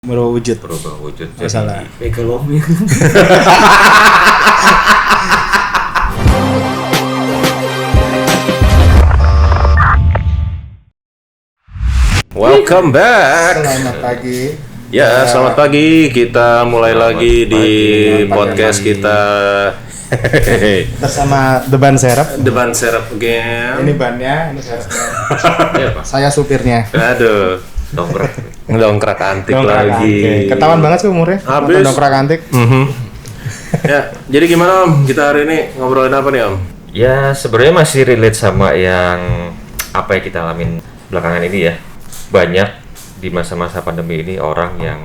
Berwujud. Berubah wujud Masalah. jadi ekonomi. Welcome back. Selamat pagi. Ya, selamat pagi. Kita mulai lagi di podcast kita. Bersama Deban Serap. Depan serap again. Ini bannya, ini serapnya. Iya, Pak. Saya supirnya. Aduh, dongkrak antik Dongkrak lagi. antik. Ketahuan banget sih umurnya. Habis. Nonton dongkrak antik. Ya, jadi gimana Om? Kita hari ini ngobrolin apa nih Om? Ya sebenarnya masih relate sama yang apa yang kita alamin belakangan ini ya. Banyak di masa-masa pandemi ini orang yang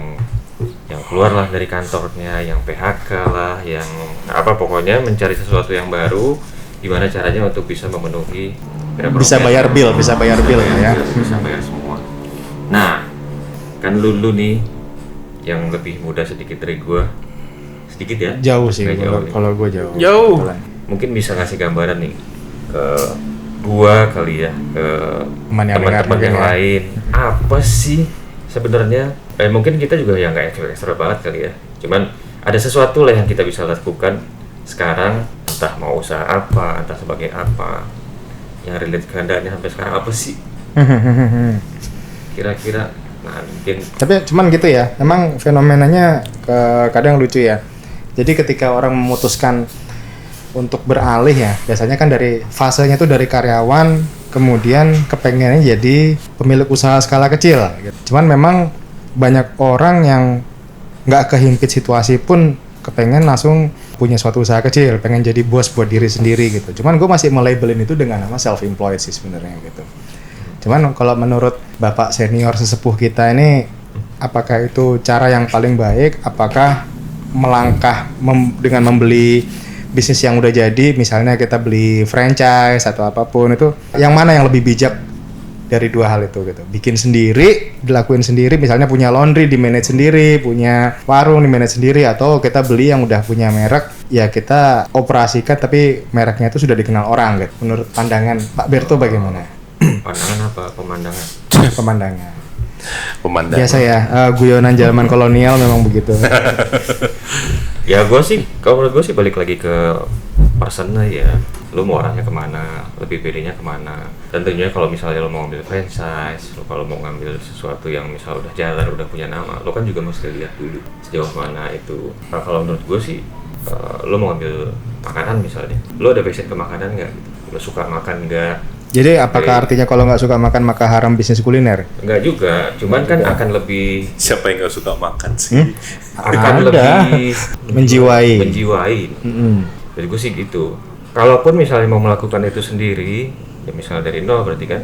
keluar lah dari kantornya, yang PHK lah, yang apa pokoknya mencari sesuatu yang baru. Gimana caranya untuk bisa memenuhi Bisa bayar bill ya. Bisa bayar semua. Nah, kan lu nih yang lebih muda sedikit dari gua. Sedikit ya? Jauh sih Nggak jauh nih. kalau gue jauh. Jauh. Kebetulan. Mungkin bisa ngasih gambaran nih ke gua kali ya, ke Teman yang dengar teman-teman mungkin yang ya. lain. Apa sih sebenarnya? Mungkin kita juga yang nggak ekstra banget kali ya. Cuman ada sesuatu lah yang kita bisa lakukan sekarang, entah mau usaha apa, entah sebagai apa. Yang relate kehendaknya sampai sekarang apa sih? Kira-kira, nah mungkin Tapi cuman gitu ya. Emang fenomenanya kadang lucu ya. Jadi ketika orang memutuskan untuk beralih ya, biasanya kan dari fasenya tuh dari karyawan, kemudian kepengennya jadi pemilik usaha skala kecil gitu. Cuman memang banyak orang yang nggak kehimpit situasi pun kepengen langsung punya suatu usaha kecil, pengen jadi bos buat diri sendiri gitu. Cuman gue masih melabelin itu dengan nama self-employed sih sebenarnya gitu. Cuman kalau menurut bapak senior sesepuh kita ini, apakah itu cara yang paling baik? Apakah melangkah dengan membeli bisnis yang udah jadi, misalnya kita beli franchise atau apapun itu, yang mana yang lebih bijak dari dua hal itu gitu? Bikin sendiri, dilakuin sendiri, misalnya punya laundry di manage sendiri, punya warung di manage sendiri, atau kita beli yang udah punya merek, ya kita operasikan tapi mereknya itu sudah dikenal orang gitu. Menurut pandangan Pak Berto bagaimana? pandangan apa pemandangan? Pemandangan. Pemandangan. Biasa ya, guyonan zaman kolonial memang begitu. Ya gue sih, kalau menurut gue sih balik lagi ke personnya ya. Lu mau arahnya kemana, lebih pilihnya kemana. Tentunya kalau misalnya lu mau ngambil franchise, lu kalau mau ngambil sesuatu yang misal udah jalan, udah punya nama, lu kan juga mesti lihat dulu sejauh mana itu. Nah, kalau menurut gue sih, lu mau ngambil makanan misalnya, lu ada passion ke makanan nggak? Lu suka makan nggak? Jadi apakah artinya kalau nggak suka makan maka haram bisnis kuliner? Enggak juga, cuman kan akan lebih Siapa yang gak suka makan sih? akan Ada. lebih Menjiwai. Jadi gue sih gitu. Kalaupun misalnya mau melakukan itu sendiri, ya misalnya dari nol berarti kan,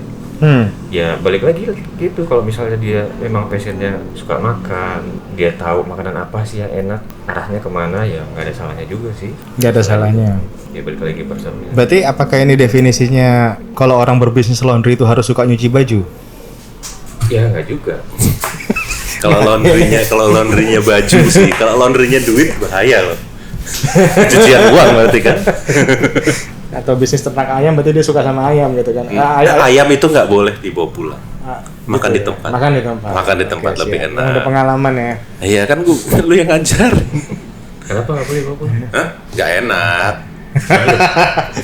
ya balik lagi gitu. Kalau misalnya dia memang passionnya suka makan, dia tahu makanan apa sih yang enak, arahnya kemana, ya nggak ada salahnya juga sih. Nggak ada salahnya. Ya balik lagi personnya. Berarti apakah ini definisinya kalau orang berbisnis laundry itu harus suka nyuci baju? Ya nggak juga. Kalau laundrynya baju sih, kalau laundrynya duit bahaya loh. Cucian uang berarti kan. Atau bisnis ternak ayam berarti dia suka sama ayam gitu kan? Ayam itu nggak boleh dibawa pulang. Makan gitu di ya. tempat. Makan di tempat lebih siap. enak. Ada pengalaman ya. Iya kan lu yang ngajar. Kenapa nggak boleh bapak? Hah? Nggak enak.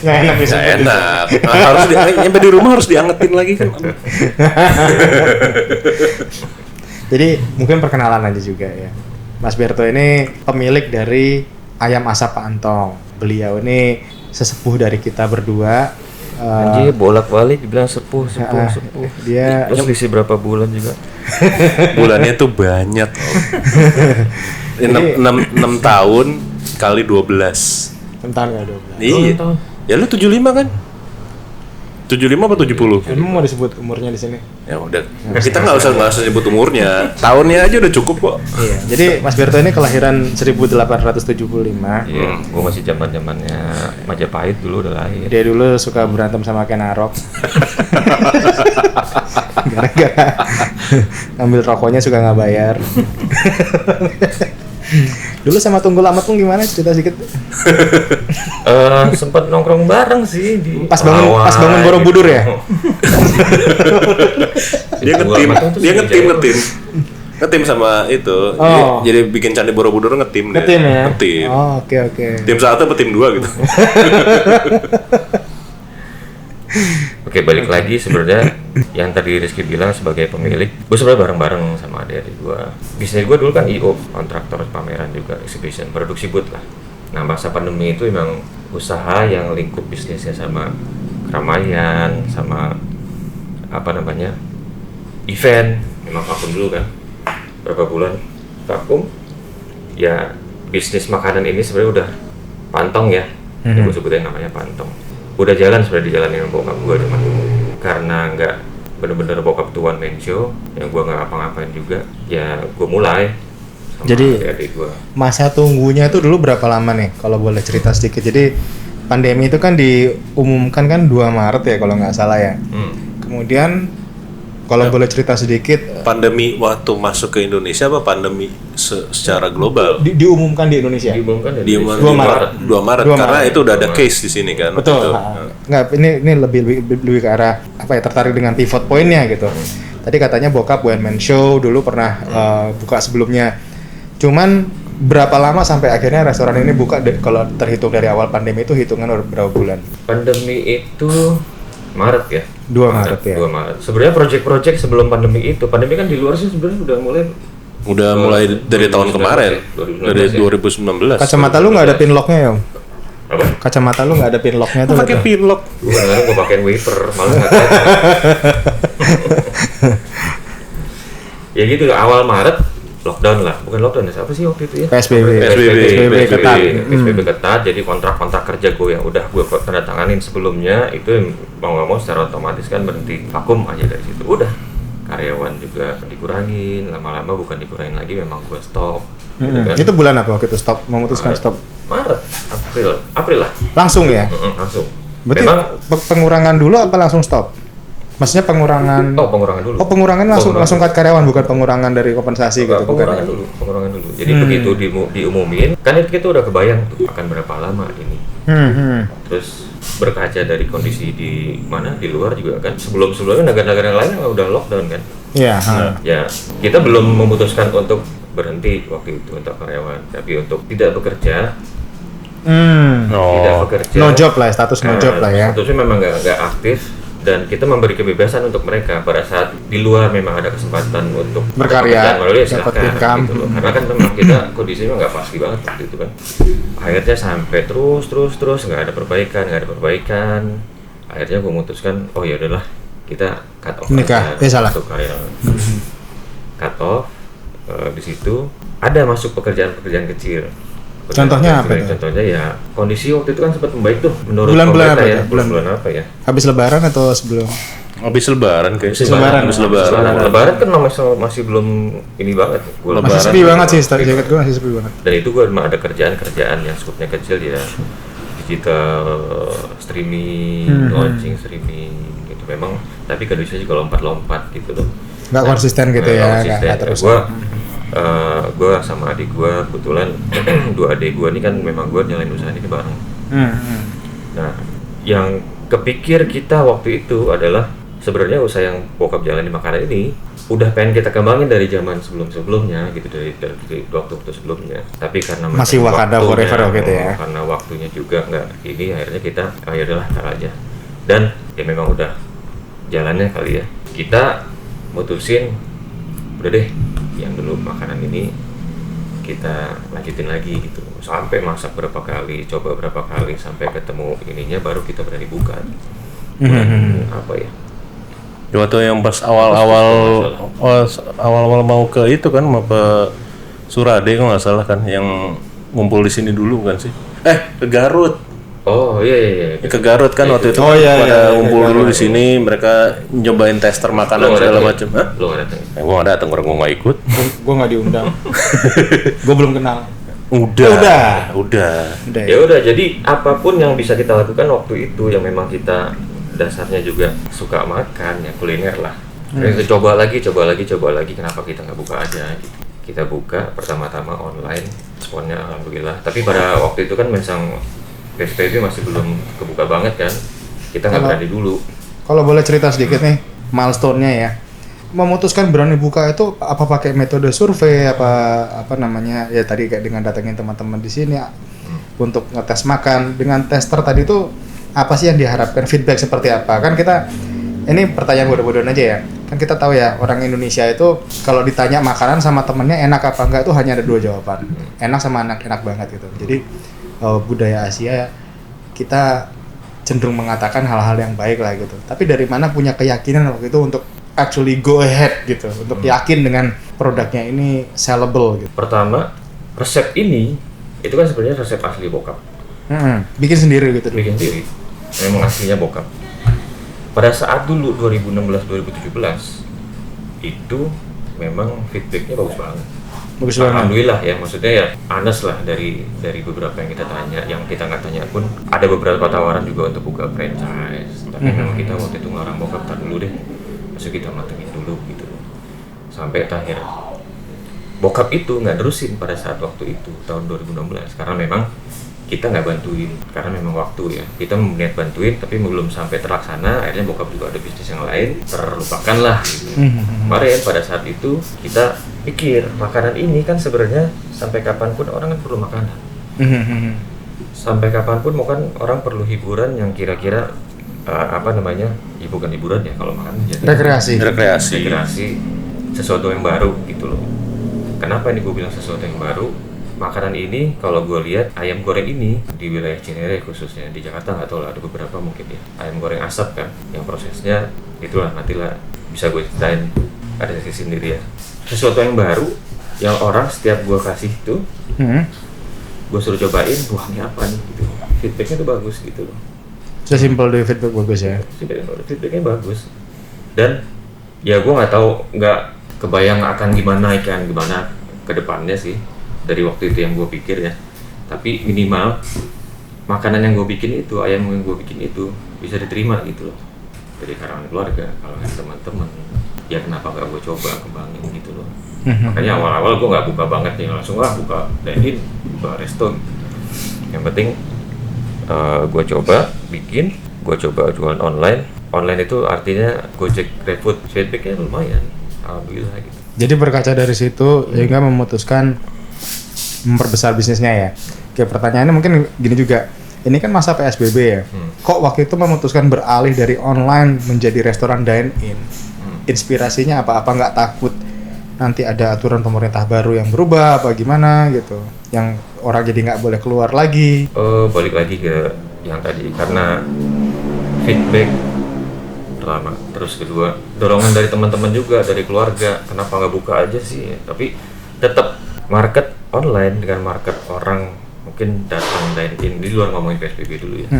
Nggak enak bisa. Nggak enak. Harus nyampe di rumah harus diangetin lagi kan. Jadi mungkin perkenalan aja juga ya. Mas Berto ini pemilik dari Ayam Asap Pak Antong. Beliau ini sesepuh dari kita berdua. Anjir bolak-balik dibilang sepuh. Dia Terus selisih berapa bulan juga? Bulannya tuh banyak. 6 tahun kali 12. tentang nggak 12. Iya. Ya lu 75 kan? 75 apa 70? Emang mau disebut umurnya di sini? Ya udah. Kita nggak usah nyebut umurnya. Tahunnya aja udah cukup kok. Iya. Jadi Mas Berto ini kelahiran 1875. Iya, gue masih zamannya Majapahit dulu udah lahir. Dia dulu suka berantem sama Ken Arok. Gara-gara ngambil rokoknya suka nggak bayar. Dulu sama Tunggul Ametung gimana, cerita sedikit? Sempat nongkrong bareng sih di Pas bangun Borobudur ya? Dia ngetim. Ngetim sama itu. Oh. Jadi bikin Candi Borobudur ngetim dia. Ngetim ya? Ngetim. Oh, oke. Tim 1 apa tim 2 gitu. Oke, balik lagi sebenarnya yang tadi Rizky bilang sebagai pemilik, gue sebenarnya bareng-bareng sama adik-adik gue. Bisnis gue dulu kan IO, kontraktor pameran juga, exhibition, produksi booth lah. Nah, masa pandemi itu memang usaha yang lingkup bisnisnya sama keramaian, sama event, memang vakum dulu kan. Berapa bulan vakum, ya bisnis makanan ini sebenarnya udah pantong ya. Gue sebutin namanya pantong. Udah jalan sebenarnya dijalanin sama bokap gue cuman karena nggak bener-bener bokap tuh one man show yang gue nggak ngapa-ngapain juga, ya gue mulai sama Jadi adik gue. masa tunggunya itu dulu berapa lama nih kalau boleh cerita sedikit? Jadi pandemi itu kan diumumkan kan 2 Maret ya kalau nggak salah ya. Kemudian kalau boleh cerita sedikit, Pandemi waktu masuk ke Indonesia apa pandemi secara global? diumumkan di Indonesia. Diumumkan ya, Diumumkan 2 Maret. 2 Maret 2 karena Maret. itu udah ada case di sini kan. Betul. Gitu. Nggak, ini lebih ke arah apa ya, tertarik dengan pivot pointnya gitu. Tadi katanya bokap one man show dulu pernah buka sebelumnya. Cuman berapa lama sampai akhirnya restoran ini buka kalau terhitung dari awal pandemi itu hitungan berapa bulan? Pandemi itu Maret ya. 2 Maret ya. 2 Maret. Sebenarnya project-project sebelum pandemi itu, pandemi kan di luar sih sebenarnya udah mulai Mulai dari tahun kemarin, 2019 dari ya. 2019. Kacamata lu nggak ada pinlocknya ya? Om? Apa? Kacamata lu nggak ada pinlocknya tuh? Pakai betul? pinlock. Gue kadang-kadang gue pakein wafer, malah nggak tahu. Ya gitu, awal Maret lockdown lah, bukan lockdown ya, apa sih waktu itu ya? PSBB ketat. PSBB ketat, jadi kontrak-kontrak kerja gue yang udah gue tanda tanganin sebelumnya itu mau nggak mau secara otomatis kan berhenti, vakum aja dari situ. Udah, karyawan juga dikurangin, lama-lama bukan dikurangin lagi, memang gue stop. Gitu kan. Itu bulan apa waktu itu stop, memutuskan stop? Maret, April lah, Langsung ya? langsung. Berarti Memang pengurangan dulu apa langsung stop? Maksudnya pengurangan? pengurangan dulu. Oh, pengurangan langsung cut karyawan, bukan pengurangan dari kompensasi gitu, bukan? Pengurangan dulu. Jadi begitu diumumin, kan itu kita udah kebayang tuh akan berapa lama ini. Terus berkaca dari kondisi di mana di luar juga kan, sebelumnya negara-negara lain udah lockdown kan. Iya. Ya kita belum memutuskan untuk berhenti waktu itu untuk karyawan, tapi untuk tidak bekerja. Tidak bekerja. No job lah, status no job lah ya. Statusnya memang nggak aktif. Dan kita memberi kebebasan untuk mereka pada saat di luar memang ada kesempatan untuk Berkarya, melalui dapat silakan income. gitu loh. Karena kan memang kita kondisinya nggak pasti banget waktu itu kan. Akhirnya sampai terus nggak ada perbaikan. Akhirnya gue memutuskan, oh ya udahlah kita cut off Nikah, salah. untuk karyawan. Cut off di situ ada masuk pekerjaan-pekerjaan kecil. Contohnya apa itu? Contohnya ya kondisi waktu itu kan sempat membaik tuh menurut Bulan-bulan pemerintah apa ya. itu? Bulan-bulan apa ya? Habis lebaran atau sebelum? Habis lebaran kayaknya. Lebaran. Habis lebaran. Lebaran kan masih belum ini banget. Gua Masih lebaran sepi gitu. banget sih, jaket gue masih sepi banget. Dan itu gue memang ada kerjaan yang skupnya kecil ya, digital streaming, launching streaming gitu. Memang tapi kondisinya juga lompat-lompat gitu loh. Nggak konsisten gitu ya, nggak terus. Gue sama adik gue kebetulan 2 adik gue ini kan memang gue nyalain usaha ini bareng. Nah, yang kepikir kita waktu itu adalah sebenarnya usaha yang bokap jalan di makanan ini udah pengen kita kembangin dari zaman sebelumnya gitu, dari waktu sebelumnya. Tapi karena masih Wakanda forever gitu ya. Karena waktunya juga nggak ini, akhirnya kita ya udahlah tar aja. Dan ya memang udah jalannya kali ya. Kita mutusin udah deh yang dulu makanan ini kita lanjutin lagi gitu, sampai masak berapa kali, coba berapa kali sampai ketemu ininya baru kita berani buka. Apa ya? Waktu yang pas awal-awal mau ke itu kan, mau ke Surade kalau nggak salah kan, yang ngumpul di sini dulu kan sih? Ke Garut. Oh iya. Ke Garut kan waktu itu. Oh, iya, pada iya, ngumpul iya, dulu di sini, mereka nyobain tester makanan segala macam. Hah? Lo nggak datang? Gue nggak datang, orang gue nggak ikut. Gue nggak diundang. Gue belum kenal. Udah. Ya udah, jadi apapun yang bisa kita lakukan waktu itu yang memang kita dasarnya juga suka makan ya, kuliner lah. Kita coba lagi, kenapa kita nggak buka aja gitu. Kita buka pertama-tama online, responnya alhamdulillah. Tapi pada waktu itu kan memang PSBB masih belum kebuka banget kan, kita nggak berani dulu. Kalau boleh cerita sedikit nih, milestone-nya ya. memutuskan berani buka itu apa pakai metode survei apa namanya ya tadi kayak dengan datangin teman-teman di sini untuk ngetes makan dengan tester tadi itu apa sih yang diharapkan, feedback seperti apa? Kan kita ini pertanyaan bodoh-bodohan aja ya. Kan kita tahu ya orang Indonesia itu kalau ditanya makanan sama temennya enak apa enggak itu hanya ada 2 jawaban. Enak sama enak banget gitu. Jadi budaya Asia kita cenderung mengatakan hal-hal yang baik lah gitu. Tapi dari mana punya keyakinan waktu itu untuk actually go ahead gitu, untuk yakin dengan produknya ini sellable gitu. Pertama, resep ini itu kan sebenarnya resep asli bokap. Bikin sendiri gitu. Bikin sendiri. Memang aslinya bokap. Pada saat dulu 2016-2017 itu memang feedbacknya bagus banget. Bagus banget. Alhamdulillah ya, maksudnya ya honest lah dari beberapa yang kita tanya, yang kita nggak tanya pun ada beberapa tawaran juga untuk buka franchise. Tapi memang kita waktu itu ngarang bokap tar dulu deh. Maksudnya kita matengin dulu gitu sampai terakhir bokap itu nggak nerusin pada saat waktu itu tahun 2016 karena memang kita nggak bantuin karena memang waktu ya kita niat bantuin tapi belum sampai terlaksana, akhirnya bokap juga ada bisnis yang lain terlupakan lah gitu. Kemarin pada saat itu kita pikir makanan ini kan sebenarnya sampai kapanpun orang kan perlu makanan, sampai kapanpun mau kan orang perlu hiburan yang kira-kira apa namanya, ya bukan hiburan ya kalau makan jadi rekreasi sesuatu yang baru gitu loh. Kenapa ini gue bilang sesuatu yang baru? Makanan ini kalau gue lihat ayam goreng ini di wilayah Cinere khususnya di Jakarta nggak tahu lah ada beberapa mungkin ya ayam goreng asap kan yang prosesnya itulah nantilah bisa gue ceritain ada sesi sendiri ya, sesuatu yang baru yang orang setiap gue kasih itu gue suruh cobain wah ini apa nih gitu, feedbacknya tuh bagus gitu loh. Sesimpel dari feedback bagus ya. Feedbacknya bagus. Dan ya gue nggak tahu, nggak kebayang akan gimana ke depannya sih dari waktu itu yang gue pikir ya. Tapi minimal makanan yang gue bikin itu, ayam yang gue bikin itu bisa diterima gitu loh dari kalangan keluarga, kalangan teman-teman. Ya kenapa nggak gue coba kembangin gitu loh. Makanya awal-awal gue nggak buka banget nih langsung buka dine-in, buka resto. Yang penting gue coba bikin, gue coba jualan online itu artinya Gojek, GrabFood, feedbacknya lumayan, alhamdulillah gitu. Jadi berkaca dari situ sehingga memutuskan memperbesar bisnisnya ya. Oke, pertanyaannya mungkin gini juga, ini kan masa PSBB ya, kok waktu itu memutuskan beralih dari online menjadi restoran dine-in? Inspirasinya apa nggak takut nanti ada aturan pemerintah baru yang berubah apa gimana gitu, yang orang jadi nggak boleh keluar lagi? Balik lagi ke yang tadi, karena feedback pertama, terus kedua dorongan dari teman-teman juga, dari keluarga, kenapa nggak buka aja sih? Tapi tetap market online dengan market orang mungkin datang dine-in di luar, ngomongin PSBB dulu ya,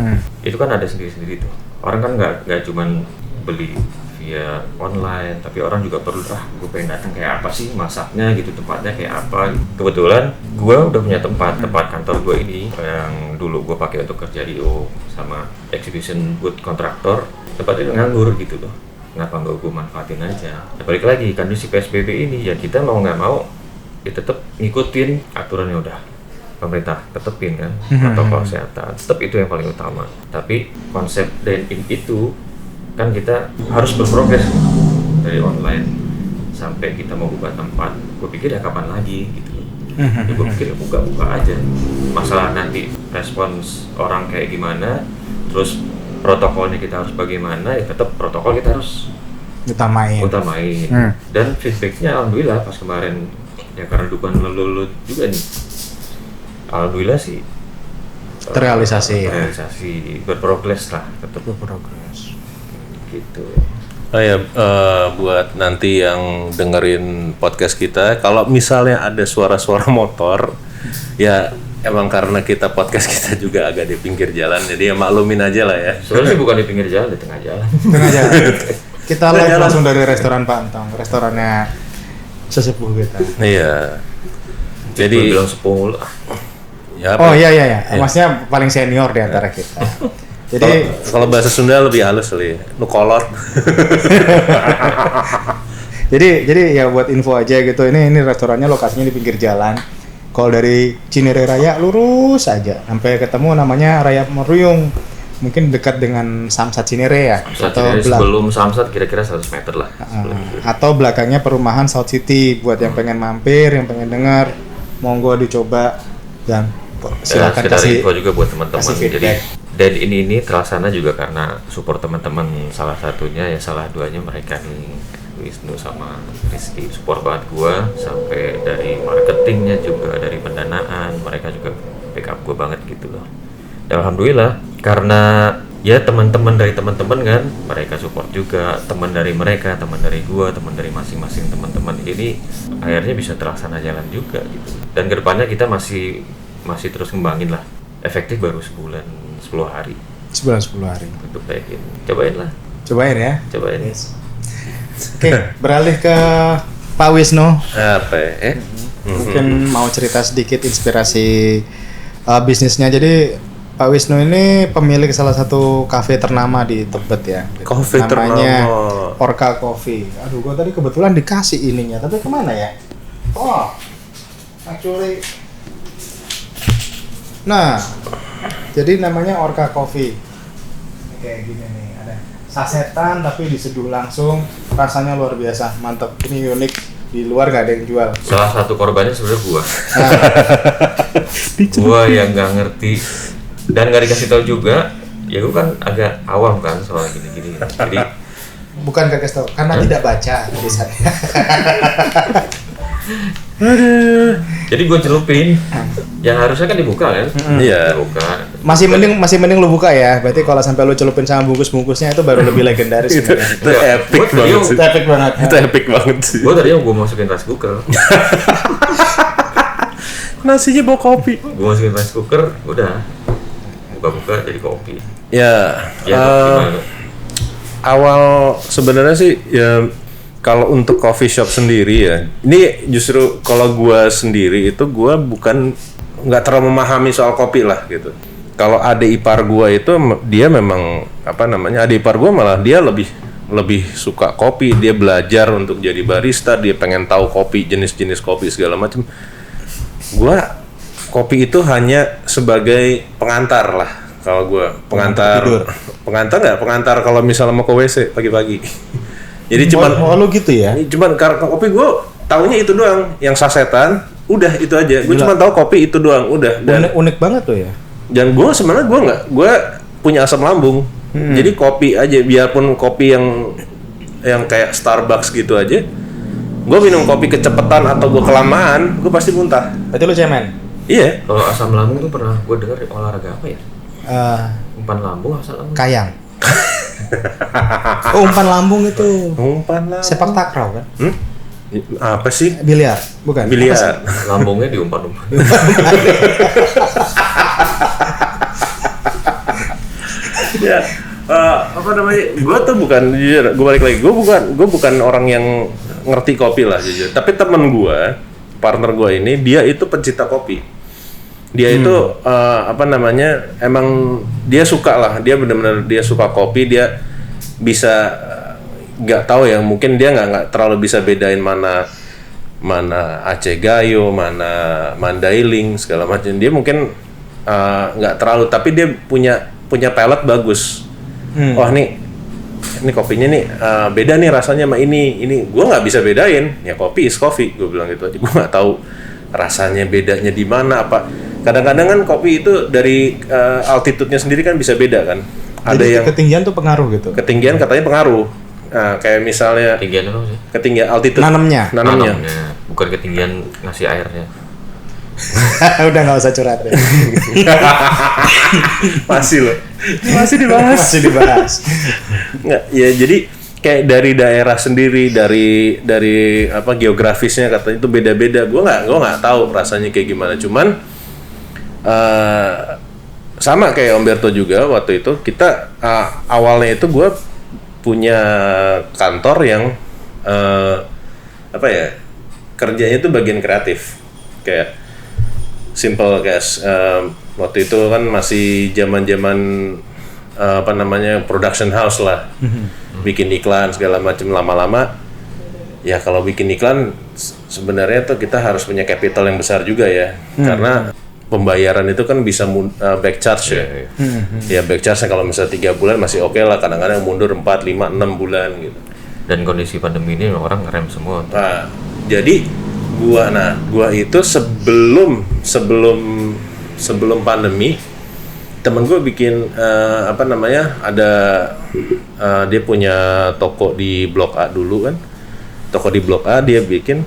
itu kan ada sendiri-sendiri tuh. Orang kan nggak cuman beli via online, tapi orang juga perlu gue pengen datang kayak apa sih masaknya gitu, tempatnya kayak apa. Kebetulan gue udah punya tempat kantor gue ini yang dulu gue pakai untuk kerja IO sama exhibition booth kontraktor, tempat itu nganggur gitu loh. Kenapa nggak gue manfaatin aja? Ya, balik lagi kondisi PSBB ini ya kita mau nggak mau ya tetap ngikutin aturannya, udah pemerintah tetepin kan protokol kesehatan, tetap itu yang paling utama. Tapi konsep dine-in itu kan kita harus berprogres dari online sampai kita mau buka tempat. Gue pikir ya kapan lagi gitu. Ya gue pikir ya buka-buka aja. Masalah nanti respons orang kayak gimana, terus protokolnya kita harus bagaimana, ya tetap protokol kita harus utamain. Dan feedbacknya alhamdulillah pas kemarin ya karena dukungan lo juga nih, alhamdulillah sih terrealisasi berprogres lah, tetap berprogres gitu. Oh ya, buat nanti yang dengerin podcast kita, kalau misalnya ada suara-suara motor, ya emang karena kita podcast kita juga agak di pinggir jalan, jadi ya maklumin aja lah ya. Sebenarnya bibukan di pinggir jalan, di tengah jalan. Kita live langsung dari restoran Pak Antong, restorannya sesepuh kita. Iya. Jadi bilang sepuh. Ya, iya. Maksudnya paling senior di antara kita. Jadi kalau bahasa Sunda lebih halus kali, nu kolot. jadi ya buat info aja gitu, ini restorannya lokasinya di pinggir jalan. Kalau dari Cinere Raya lurus aja sampai ketemu namanya Raya Meruyung. mungkin dekat dengan Samsat Cinere ya, Samsat sebelum Samsat kira-kira 100 meter lah. Atau belakangnya perumahan South City buat yang pengen mampir, yang pengen dengar, monggo dicoba dan silakan kasih info juga buat teman-teman. Jadi dan ini terlaksana juga karena support teman-teman, salah satunya ya salah duanya mereka nih, Wisnu sama Rizky support banget gua, sampai dari marketingnya juga, dari pendanaan mereka juga backup gua banget gitu loh. Dan alhamdulillah karena ya teman-teman dari teman-teman kan mereka support juga, teman dari mereka, teman dari gua, teman dari masing-masing teman-teman ini akhirnya bisa terlaksana jalan juga gitu. Dan kedepannya kita masih terus kembangin lah. Efektif baru sebulan 10 hari. Sebulan 10 hari. Untuk naikin. Cobain lah. Cobain ya. Cobain. Yes. Oke, beralih ke Pak Wisnu. Apa ya? Mungkin mau cerita sedikit inspirasi bisnisnya. Jadi Pak Wisnu ini pemilik salah satu kafe ternama di Tebet ya. Kafe namanya ternama. Orca Coffee. Aduh, gua tadi kebetulan dikasih ininya, tapi kemana ya? Oh, actually, nah, jadi namanya Orca Coffee. Kayak gini nih, ada sasetan tapi diseduh langsung, rasanya luar biasa, mantap. Ini unik, di luar nggak ada yang jual. Salah satu korbannya sebenarnya gua. Gua yang nggak ngerti dan nggak dikasih tahu juga. Ya gua kan agak awam kan soal gini-gini. Jadi bukan gak kasih tahu, karena tidak baca tulisannya. Jadi gue celupin, yang harusnya kan dibuka kan? Iya. Dibuka. Masih mending lu buka ya. Berarti kalau sampai lu celupin sama bungkus-bungkusnya itu baru lebih legendaris. Itu epic banget sih. Epic banget. Itu epic banget sih. Gue tadi gue masukin rice cooker. Nasinya bawa kopi. Gue masukin rice cooker, udah buka-buka jadi kopi. Ya, Gimana? awal sebenarnya sih ya kalau untuk coffee shop sendiri ya, ini justru kalau gua sendiri itu gua bukan nggak terlalu memahami soal kopi lah gitu. Kalau adik ipar gua itu dia memang apa namanya, adik ipar gua malah dia lebih suka kopi, dia belajar untuk jadi barista, dia pengen tahu kopi, jenis-jenis kopi segala macam. Gua kopi itu hanya sebagai pengantar lah. Kalau gua pengantar kalau misalnya mau ke WC pagi-pagi. Jadi cuman lu gitu ya. Cuman karena kopi gue taunya itu doang, yang sasetan, udah itu aja. Gue cuma tahu kopi itu doang, udah. Dan Unik banget tuh ya. dan gue sebenarnya gue punya asam lambung. Jadi kopi aja, biarpun kopi yang kayak Starbucks gitu aja. Gue minum kopi kecepatan atau gue kelamaan, gue pasti muntah. Berarti lu cemen. Iya. Kalau asam lambung tuh pernah gue dengar olahraga apa ya? Umpan lambung, asam lambung. Kayang. Oh, umpan lambung itu. Umpan lambung. Sepak takraw kan? Apa sih? Biliar, bukan? Biliar. Lambungnya diumpan-umpan. Ya, apa namanya? Gue tuh bukan, jujur, gue balik lagi. Gue bukan orang yang ngerti kopi lah jujur. Tapi temen gue, partner gue ini, dia itu pencinta kopi. Dia itu apa namanya? Emang dia suka lah. Dia benar-benar dia suka kopi. Dia bisa nggak tahu ya. Mungkin dia nggak terlalu bisa bedain mana Aceh Gayo, mana Mandailing segala macam. Dia mungkin nggak terlalu. Tapi dia punya palate bagus. Oh ini kopinya nih beda nih rasanya sama ini gue nggak bisa bedain, ya kopi is coffee, gue bilang gitu aja. Gue nggak tahu rasanya bedanya di mana apa. Kadang-kadang kan kopi itu dari altitude-nya sendiri kan bisa beda kan. Ada jadi yang ketinggian tuh pengaruh gitu. ketinggian katanya pengaruh. Nah, kayak misalnya Ketinggian apa sih? ketinggian altitude Nanamnya. Bukan ketinggian ngasih airnya. Udah nggak usah curhat deh. masih loh. Masih dibahas. Masih dibahas. Nggak, ya jadi kayak dari daerah sendiri, dari apa geografisnya katanya itu beda-beda. Gue nggak tahu rasanya kayak gimana. Cuman sama kayak Om Berto juga waktu itu kita awalnya itu gue punya kantor yang apa ya, kerjanya itu bagian kreatif, kayak simple guys. Waktu itu kan masih zaman apa namanya, production house lah, bikin iklan segala macam. Lama-lama ya kalau bikin iklan sebenarnya tuh kita harus punya capital yang besar juga ya, karena pembayaran itu kan bisa back charge ya. Ya back charge kalau misalnya 3 bulan masih oke lah, kadang-kadang mundur 4, 5, 6 bulan gitu. Dan kondisi pandemi ini orang ngerem semua. Nah, jadi gua itu sebelum pandemi, temen gue bikin ada dia punya toko di Blok A dulu kan. Toko di Blok A dia bikin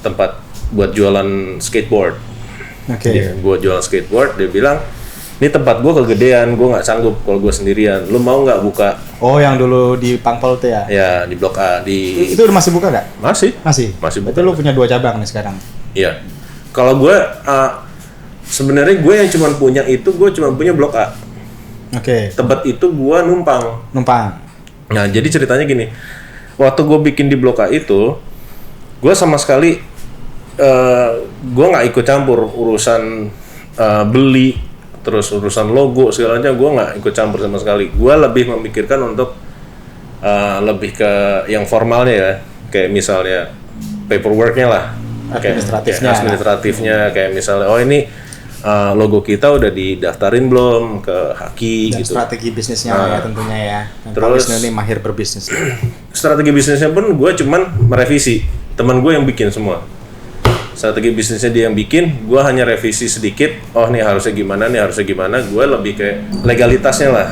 tempat buat jualan skateboard. Buat jualan skateboard, dia bilang, ini tempat gue kegedean, gue nggak sanggup kalau gue sendirian. Lu mau nggak buka? Oh, yang dulu di Pangpol itu ya? Ya, di Blok A. Itu udah masih buka nggak? Masih Berarti buka. lu punya 2 cabang nih sekarang? Iya. Kalau gue sebenarnya gue yang cuma punya Blok A. Tempat itu gue numpang. Nah, jadi ceritanya gini. Waktu gue bikin di Blok A itu, gue sama sekali gue nggak ikut campur urusan beli, terus urusan logo segalanya gue nggak ikut campur sama sekali. Gue lebih memikirkan untuk lebih ke yang formalnya ya, kayak misalnya paperworknya lah, administratifnya, kayak misalnya ini logo kita udah didaftarin belum ke Haki. Dan gitu. Strategi bisnisnya ya tentunya ya. Dan Terus ini mahir berbisnis. Strategi bisnisnya pun gue cuman merevisi, teman gue yang bikin semua. Strategi bisnisnya dia yang bikin, gue hanya revisi sedikit. Oh, nih harusnya gimana, gue lebih kayak legalitasnya lah.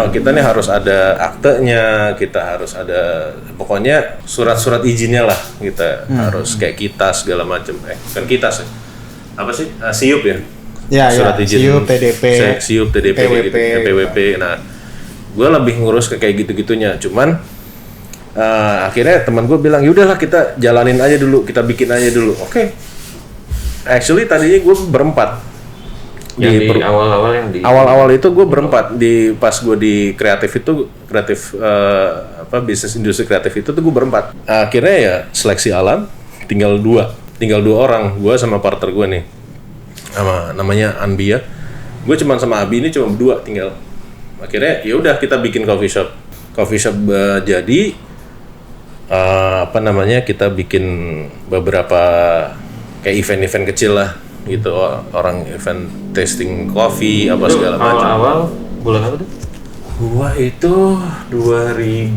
Kita nih harus ada aktenya, kita harus ada pokoknya surat-surat izinnya lah, kita harus kayak kitas segala macam. Kan kitas ya? Apa sih? SIUP ya? Surat izin SIUP, TDP, PWP. PWP. Nah, gue lebih ngurus kayak gitu-gitunya. Cuman akhirnya teman gue bilang, yaudahlah kita jalanin aja dulu, kita bikin aja dulu. Oke. Actually tadinya gue berempat. Awal-awal itu gue berempat pas gue di bisnis industri kreatif itu tuh gue berempat. Akhirnya ya seleksi alam, tinggal dua orang, gue sama partner gue nih, namanya Anbia. Gue cuman sama Abi ini cuma berdua tinggal. Akhirnya ya udah kita bikin coffee shop jadi kita bikin beberapa kayak event-event kecil lah gitu, orang event tasting coffee apa segala macam. Awal bulan apa tuh? Gua itu 2000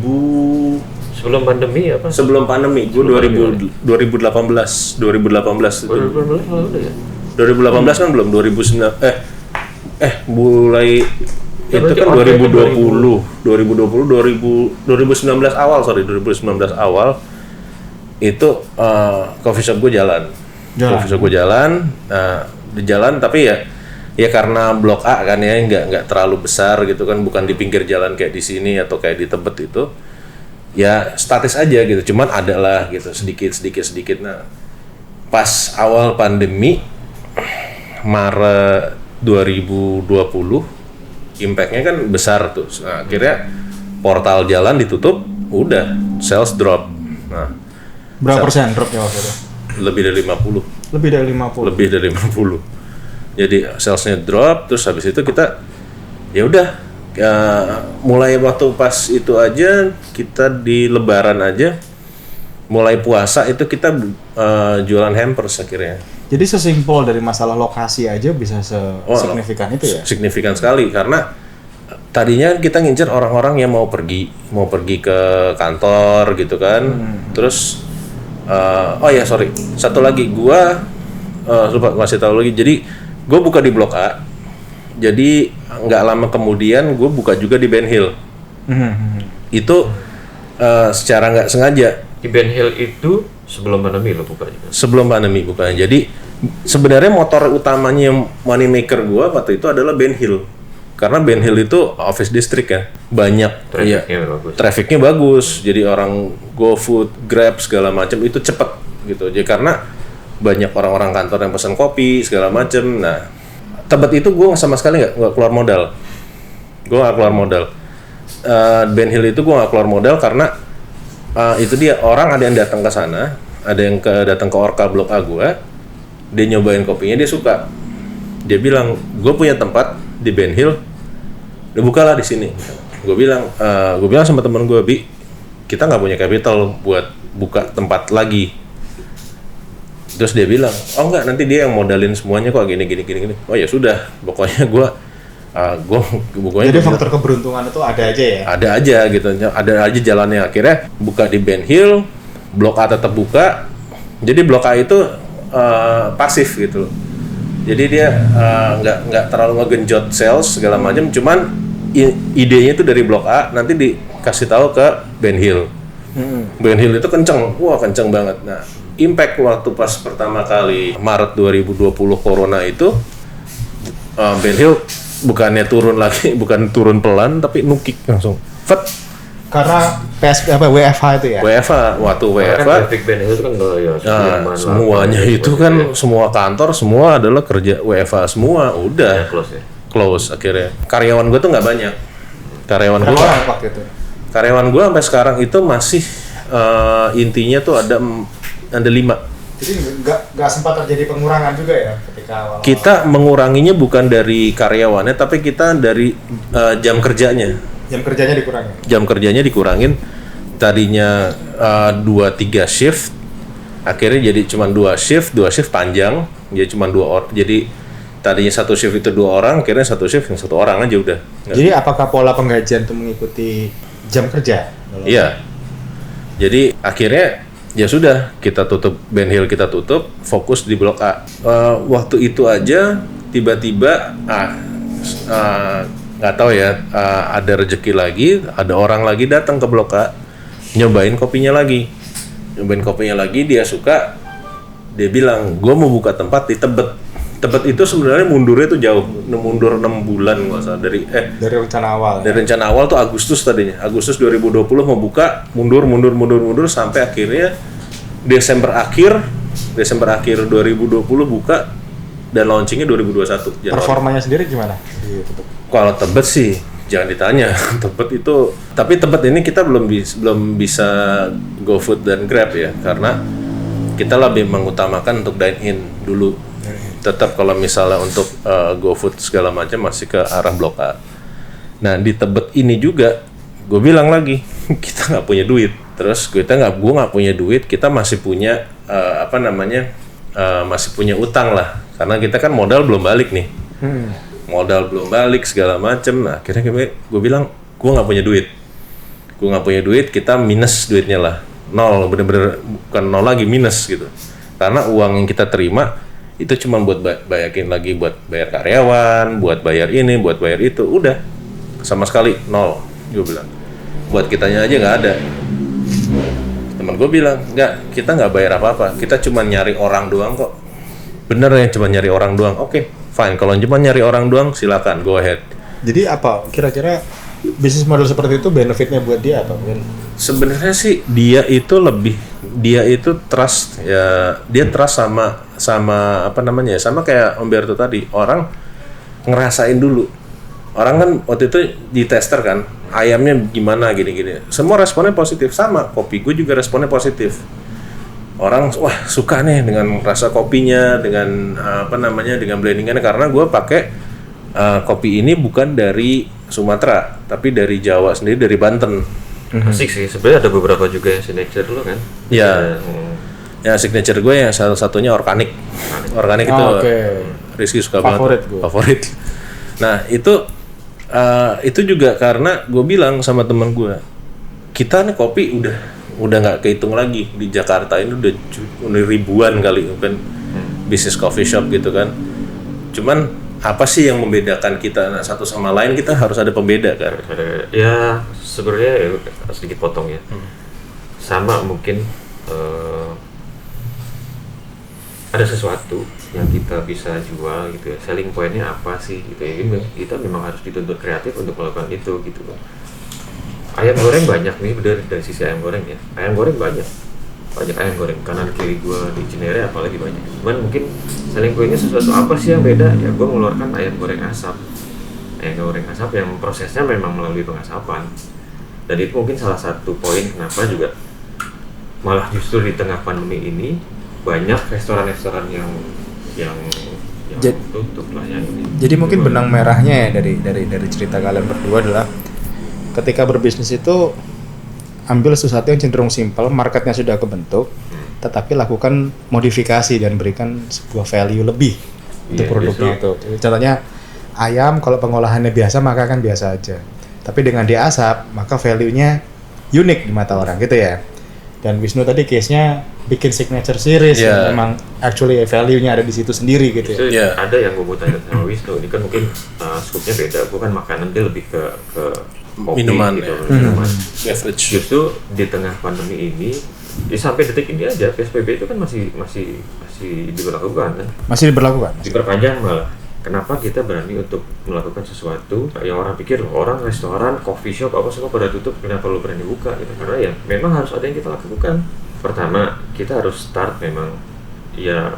sebelum pandemi apa? Sebelum pandemi, gua 2018 itu. 2018 udah ya? 2018 kan belum, 2019 mulai ya, itu kan 2019 awal itu coffee shop gue jalan. Coffee shop gue jalan, di jalan tapi ya karena Blok A kan ya nggak terlalu besar gitu kan, bukan di pinggir jalan kayak di sini atau kayak di Tebet itu, ya statis aja gitu, cuman ada lah gitu sedikit. Nah pas awal pandemi Maret 2020 impact-nya kan besar tuh. Nah, akhirnya portal jalan ditutup, udah sales drop. Nah, berapa persen dropnya waktu itu? Lebih dari 50. Jadi salesnya drop, terus habis itu kita ya udah mulai waktu pas itu aja, kita di Lebaran aja, mulai puasa itu kita jualan hampers akhirnya. Jadi sesimpel dari masalah lokasi aja bisa signifikan itu ya? Signifikan sekali, karena tadinya kita ngincer orang-orang yang mau pergi ke kantor gitu kan. Terus satu lagi gua lupa ngasih tahu lagi. Jadi gua buka di Blok A. Jadi nggak lama kemudian gua buka juga di Ben Hill. Itu secara nggak sengaja. Di Ben Hill itu sebelum pandemi lo buka juga? Sebelum pandemi bukanya. Jadi sebenarnya motor utamanya money maker gua waktu itu adalah Ben Hill. Karena Ben Hill itu office district ya, banyak trafficnya bagus. Jadi orang GoFood, Grab segala macam itu cepet gitu. Jadi karena banyak orang-orang kantor yang pesan kopi segala macam. Nah, Tebet itu gue sama sekali nggak keluar modal. Ben Hill itu gue nggak keluar modal karena itu dia, orang ada yang datang ke sana, ada yang datang ke Orca Blok A gue, dia nyobain kopinya, dia suka. Dia bilang, gue punya tempat di Ben Hill, udah bukalah di sini. Gue bilang sama temen gue, Bi, kita nggak punya capital buat buka tempat lagi. Terus dia bilang, oh enggak, nanti dia yang modalin semuanya kok, gini. Oh ya sudah, pokoknya gue pokoknya Jadi faktor keberuntungan itu ada aja ya? ada aja gitu, ada aja jalannya. Akhirnya buka di Ben Hill, Blok A tetap buka. Jadi Blok A itu pasif gitu loh. Jadi dia nggak terlalu ngegenjot sales segala macam, cuman idenya itu dari Blok A nanti dikasih tahu ke Ben Hill. Ben Hill itu kenceng banget. Nah, impact waktu pas pertama kali Maret 2020 Corona itu Ben Hill bukannya turun lagi, bukan turun pelan tapi nukik langsung. Karena WFH itu ya? Waktu WFH Kan traffic Ben Hill kan ya semuanya itu kan semua kantor semua adalah kerja WFH semua, udah close akhirnya. Karyawan gue tuh nggak banyak. Karyawan gue sampai sekarang itu masih intinya tuh ada 5. Jadi nggak sempat terjadi pengurangan juga ya ketika awal. Kita menguranginya bukan dari karyawannya, tapi kita dari jam kerjanya. Jam kerjanya dikurangin. Tadinya 2-3 shift, akhirnya jadi cuma 2 shift panjang. Jadi cuma 2 orang. Jadi tadinya 1 shift itu 2 orang, akhirnya 1 shift yang 1 orang aja udah. Jadi apakah pola penggajian itu mengikuti jam kerja? Iya. Jadi akhirnya ya sudah, kita tutup Ben Hill, kita tutup, fokus di Blok A. Waktu itu aja tiba-tiba nggak tahu ya, ada rezeki lagi, ada orang lagi datang ke Blok A, nyobain kopinya lagi, dia suka, dia bilang, gue mau buka tempat di Tebet. Tebet itu sebenarnya mundurnya tuh jauh, mundur 6 bulan nggak salah dari rencana awal. Dari rencana awal tuh Agustus tadinya, Agustus 2020 mau buka, mundur sampai akhirnya Desember akhir 2020 buka dan launchingnya 2021. Performanya sendiri gimana? Kalau Tebet sih jangan ditanya. Tebet itu, tapi Tebet ini kita belum bisa GoFood dan Grab ya, karena kita lebih mengutamakan untuk dine in dulu. Tetap kalau misalnya untuk GoFood segala macam masih ke arah Blok A. Nah di Tebet ini juga gue bilang lagi kita nggak punya duit. Terus gue nggak punya duit, kita masih punya masih punya utang lah, karena kita kan modal belum balik nih. Modal belum balik segala macem. Nah akhirnya gue bilang gue nggak punya duit, kita minus duitnya lah, 0, bener-bener bukan 0 lagi, minus gitu. Karena uang yang kita terima itu cuma buat bayarin lagi, buat bayar karyawan, buat bayar ini, buat bayar itu, udah sama sekali 0. Gue bilang buat kitanya aja nggak ada. Temen gue bilang kita nggak bayar apa-apa, kita cuma nyari orang doang kok. Bener ya, cuma nyari orang doang. Oke, fine, kalau cuma nyari orang doang silakan, go ahead. Jadi apa kira-kira bisnis model seperti itu benefitnya buat dia apa? Sebenarnya sih dia itu trust ya, dia trust sama sama kayak Om Berto tadi, orang ngerasain dulu. Orang kan waktu itu di tester kan, ayamnya gimana gini-gini, semua responnya positif. Sama kopi gue juga responnya positif. Orang wah suka nih dengan rasa kopinya, dengan dengan blendingannya, karena gue pakai kopi ini bukan dari Sumatera tapi dari Jawa sendiri, dari Banten. Asik sih, sebenarnya ada beberapa juga yang signature dulu kan. Iya. Ya signature gue yang salah satunya organik itu. Rizky suka banget. Favorit. Nah itu juga karena gue bilang sama teman gue, kita nih kopi udah nggak kehitung lagi di Jakarta ini, udah ribuan kali kan bisnis coffee shop gitu kan. Cuman apa sih yang membedakan kita satu sama lain? Kita harus ada pembeda kan. Ya sebenarnya sedikit potong ya. Sama mungkin ada sesuatu yang kita bisa jual gitu ya, selling pointnya apa sih gitu ya, kita memang harus dituntut kreatif untuk melakukan itu gitu loh. Ayam goreng banyak nih, dari sisi ayam goreng ya, ayam goreng banyak ayam goreng kanan kiri gua di Cinere apalagi banyak. Cuman mungkin selling pointnya sesuatu apa sih yang beda ya, gua mengeluarkan ayam goreng asap yang prosesnya memang melalui pengasapan, dan itu mungkin salah satu poin kenapa juga malah justru di tengah pandemi ini banyak restoran-restoran yang tutup lah ya. Jadi mungkin benang merahnya ya dari cerita kalian berdua adalah ketika berbisnis itu ambil sesuatu yang cenderung simpel, marketnya sudah kebentuk, tetapi lakukan modifikasi dan berikan sebuah value lebih untuk Iya, produknya itu. Contohnya ayam kalau pengolahannya biasa maka kan biasa aja. Tapi dengan diasap maka value-nya unik di mata orang gitu ya. Dan Wisnu tadi case-nya bikin signature series Yeah. yang memang actually value-nya ada di situ sendiri gitu ya. Itu Iya. ada yang gue mau tanya sama Wisnu, ini kan mungkin skupnya beda, gue kan makanan dia lebih ke kopi Minuman, gitu, ya. minuman. Beverage. Justru di tengah pandemi ini, ya sampai detik ini aja PSBB itu kan masih diberlakukan kan, Masih diberlakukan. diperpanjang malah. Kenapa kita berani untuk melakukan sesuatu yang orang pikir orang restoran, coffee shop apa semua pada tutup, kenapa lu berani buka gitu? Karena ya memang harus ada yang kita lakukan. Pertama, kita harus start memang, ya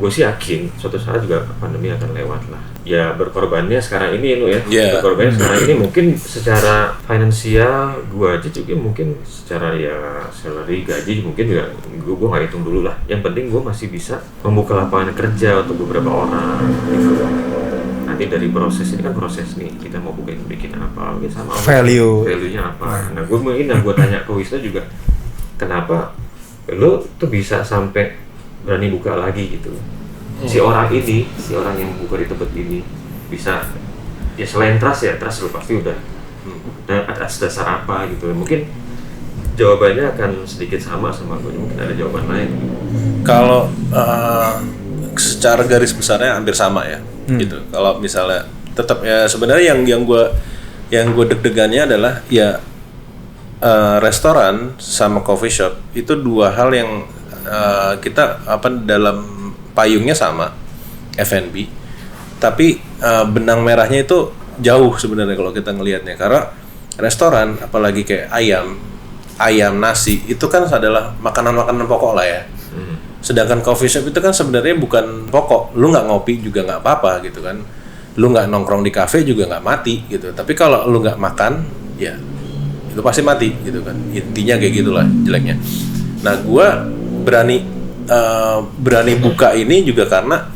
gue sih yakin suatu saat juga pandemi akan lewat lah. Ya berkorbannya sekarang ini lu ya, Yeah. berkorbannya sekarang ini mungkin secara finansial gue aja juga mungkin secara ya salary gaji mungkin juga gue nggak hitung dulu lah. Yang penting gue masih bisa membuka lapangan kerja untuk beberapa orang gitu. Nanti dari proses ini kan proses nih, kita mau bikin apa mungkin sama value-nya apa. Nah gue mungkin gue tanya ke Wisnu juga, kenapa lo tuh bisa sampai berani buka lagi gitu? Si orang yang buka di tempat ini bisa, ya selain trust lo pasti udah atas dasar apa gitu. Mungkin jawabannya akan sedikit sama gue, mungkin ada jawaban lain. Kalau secara garis besarnya hampir sama ya, gitu. Kalau misalnya tetap ya sebenarnya yang gue deg-degannya adalah ya restoran sama coffee shop itu dua hal yang kita dalam payungnya sama F&B, tapi benang merahnya itu jauh sebenarnya kalau kita ngelihatnya. Karena restoran apalagi kayak ayam nasi itu kan adalah makanan pokok lah ya. Sedangkan coffee shop itu kan sebenarnya bukan pokok. Lu nggak ngopi juga nggak apa-apa gitu kan. Lu nggak nongkrong di kafe juga nggak mati gitu. Tapi kalau lu nggak makan, ya itu pasti mati gitu kan. Intinya kayak gitulah jeleknya. Nah, gua berani buka ini juga karena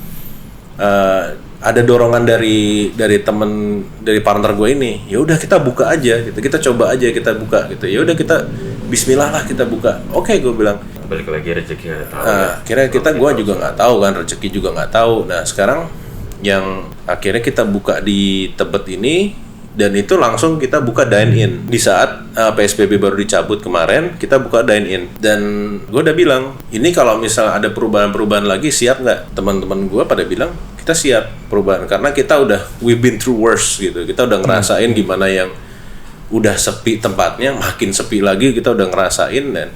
ada dorongan dari partner gue ini. Ya udah kita buka aja gitu. Kita coba aja kita buka gitu. Ya udah kita bismillah lah kita buka. Oke, gue bilang. Balik lagi rezeki nggak tahu. Akhirnya gue juga nggak tahu kan, rezeki juga nggak tahu. Nah sekarang yang akhirnya kita buka di Tebet ini, dan itu langsung kita buka dine in di saat PSBB baru dicabut kemarin. Kita buka dine in dan gue udah bilang ini kalau misal ada perubahan lagi siap nggak? Teman-teman gue pada bilang kita siap perubahan karena kita we've been through worse gitu. Kita udah ngerasain gimana yang udah sepi tempatnya, makin sepi lagi kita udah ngerasain. Dan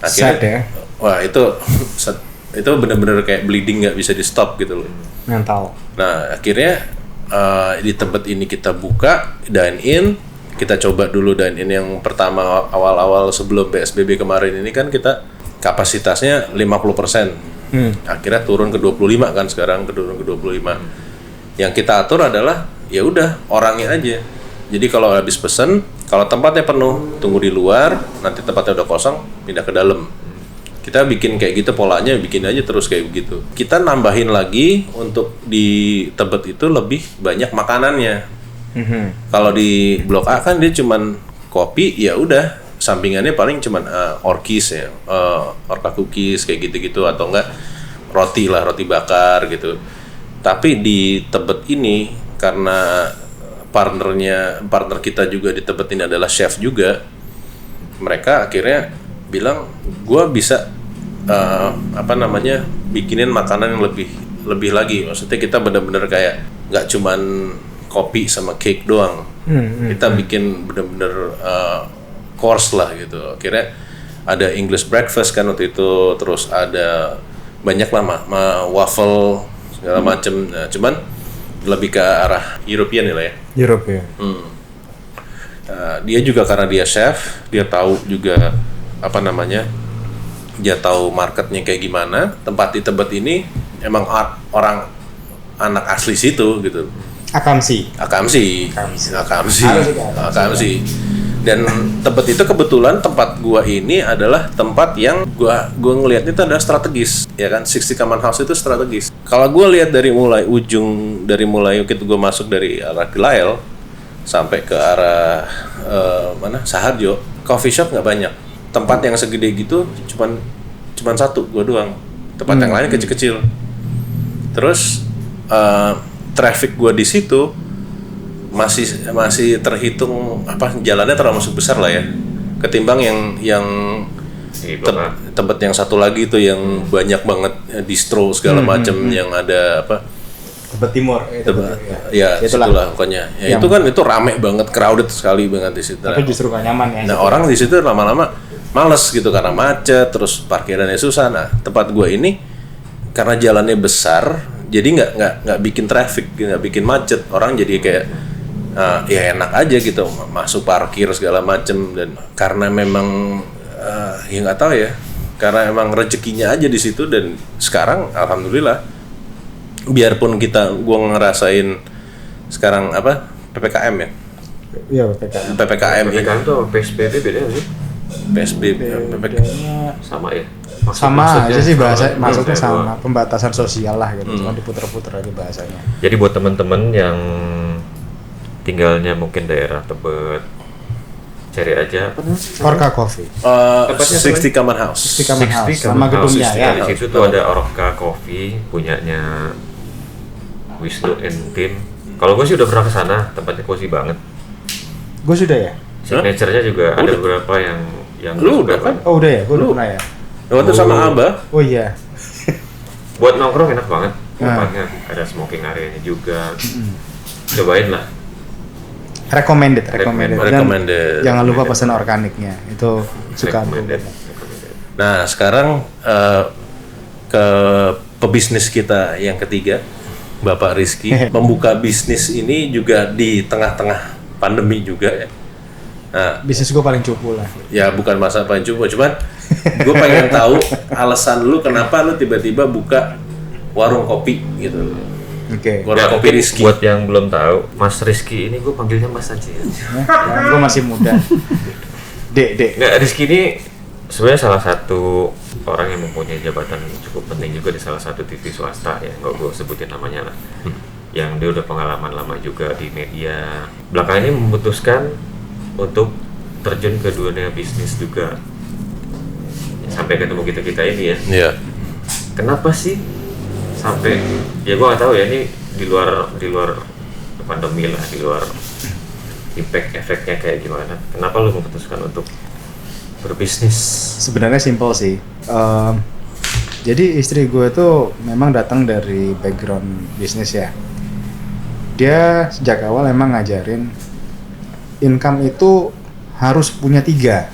akhirnya Sad ya. wah itu benar-benar kayak bleeding nggak bisa di stop gitu loh. Mental. Nah akhirnya di tempat ini kita buka dine in. Kita coba dulu dine in yang pertama awal-awal sebelum PSBB kemarin ini kan kita kapasitasnya 50%. Akhirnya turun ke 25 kan, sekarang turun ke 25. Yang kita atur adalah ya udah orangnya aja. Jadi kalau habis pesen, kalau tempatnya penuh, tunggu di luar, nanti tempatnya udah kosong, pindah ke dalam. Kita bikin kayak gitu polanya, bikin aja terus kayak begitu. Kita nambahin lagi untuk di Tebet itu lebih banyak makanannya. Kalau di Blok A kan dia cuman kopi, ya udah sampingannya paling cuman orkis ya, orka cookies kayak gitu-gitu, atau enggak roti bakar gitu. Tapi di Tebet ini karena partner kita juga di Tebet ini adalah chef juga, mereka akhirnya bilang gue bisa bikinin makanan yang lebih lagi. Maksudnya kita benar-benar kayak nggak cuman kopi sama cake doang, kita bikin benar-benar course lah gitu. Akhirnya ada English breakfast kan waktu itu, terus ada banyak lah waffle segala macem. Nah, cuman lebih ke arah European lah ya. Europe ya. Dia juga karena dia chef, dia tahu juga dia tahu marketnya kayak gimana. Tempat di Tebet ini emang orang anak asli situ gitu. Akamsi. Dan Tebet itu kebetulan tempat gua ini adalah tempat yang gua ngelihatnya itu adalah strategis, ya kan. 60 Common House itu strategis. Kalau gua lihat dari mulai waktu gua masuk dari arah Gilael sampai ke arah Saharjo, coffee shop nggak banyak. Tempat yang segede gitu cuman cuman satu, gue doang. Tempat yang lain kecil-kecil. Terus traffic gue di situ masih terhitung jalannya terlalu besar lah ya, ketimbang yang tempat yang satu lagi itu yang banyak banget distro segala macam yang ada Tebet Timur ya itulah pokoknya ya, itu rame banget, crowded sekali banget di situ. Tapi justru gak nyaman ya. Nah orang di situ lama-lama males gitu karena macet, terus parkirannya susah. Nah tempat gue ini karena jalannya besar, jadi nggak bikin traffic, nggak bikin macet. Orang jadi kayak ya enak aja gitu masuk parkir segala macem. Dan karena memang ya nggak tahu ya, karena emang rezekinya aja di situ. Dan sekarang alhamdulillah, biarpun gue ngerasain sekarang PPKM ya. Iya PPKM. PPKM itu PSBB beda nggak sih? PSBB Sama ya. Sama aja sih bahasa, maksudnya sama, pembatasan sosial lah gitu, cuma diputer-puter aja bahasanya. Jadi buat teman-teman yang tinggalnya mungkin daerah Tebet, cari aja Orca Coffee. 60 Common House. 60 Common House sama gedungnya ya. Di situ tuh ada Orca Coffee punyanya Wisnu and Tim. Kalau gue sih udah pernah kesana, tempatnya cozy banget. Gue sudah ya. Signature-nya juga ada beberapa yang Lu udah kan? Oh udah ya, gue udah pernah ya. Waktu sama Abah. Oh iya. Buat nongkrong enak banget. Tempatnya ada smoking area-nya juga. Cobain lah. Recommended. Recommended. Jangan lupa pesan organiknya, itu suka. Nah sekarang ke pebisnis kita yang ketiga, Bapak Rizky. Membuka bisnis ini juga di tengah-tengah pandemi juga ya. Nah, bisnis gue paling cupu lah. Ya bukan masa paling cupu, cuman gue pengen tahu alasan lu kenapa lu tiba-tiba buka warung kopi gitu. Oke. Warung kopi Rizky. Buat yang belum tahu, Mas Rizky ini gue panggilnya Mas aja ya. Gue masih muda. Dek. Nggak, Rizky ini sebenarnya salah satu orang yang mempunyai jabatan cukup penting juga di salah satu TV swasta ya, nggak gue sebutin namanya lah. Yang dia udah pengalaman lama juga di media. Belakangan ini memutuskan untuk terjun ke dunia bisnis juga. Sampai ketemu kita ini ya. Iya. Kenapa sih sampai ya gue nggak tahu ya, ini di luar pandemi lah, di luar impact efeknya kayak gimana. Kenapa lu memutuskan untuk berbisnis? Sebenarnya simpel sih. Jadi istri gue tuh memang datang dari background bisnis ya. Dia sejak awal emang ngajarin income itu harus punya 3.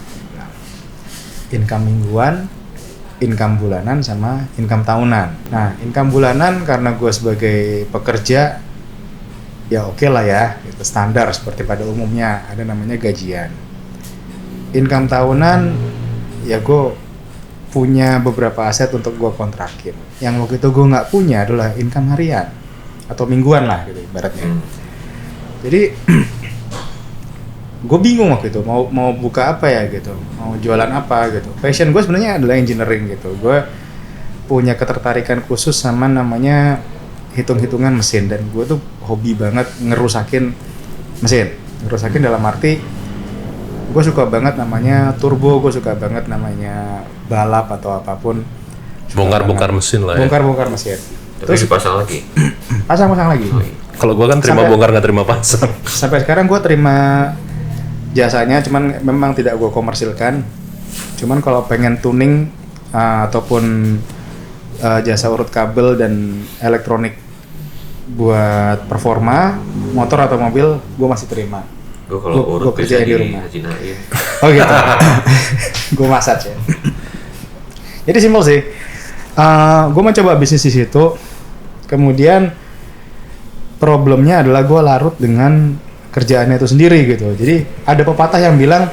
Income mingguan, income bulanan, sama income tahunan. Nah, income bulanan karena gue sebagai pekerja ya oke lah ya, itu standar seperti pada umumnya, ada namanya gajian. Income tahunan ya gue punya beberapa aset untuk gue kontrakin. Yang waktu itu gue nggak punya adalah income harian atau mingguan lah gitu ibaratnya. Jadi gue bingung waktu itu mau buka apa ya gitu, mau jualan apa gitu. Passion gue sebenarnya adalah engineering gitu. Gue punya ketertarikan khusus sama namanya hitung-hitungan mesin, dan gue tuh hobi banget ngerusakin mesin. Ngerusakin dalam arti gue suka banget namanya turbo, gue suka banget namanya balap atau apapun. Bongkar-bongkar mesin lah ya. Bongkar-bongkar mesin. Terus dipasang lagi? Pasang lagi. Kalau gue kan terima bongkar nggak terima pasang. Sampai sekarang gue terima jasanya, cuman memang tidak gue komersilkan. Cuman kalau pengen tuning ataupun jasa urut kabel dan elektronik buat performa motor atau mobil, gue masih terima. Gue kalau urut kerjain di rumah. Hajinain. Oh gitu. Gue massage ya. Jadi simpel sih. Gue mencoba bisnis di situ. Kemudian problemnya adalah gue larut dengan kerjaannya itu sendiri gitu. Jadi ada pepatah yang bilang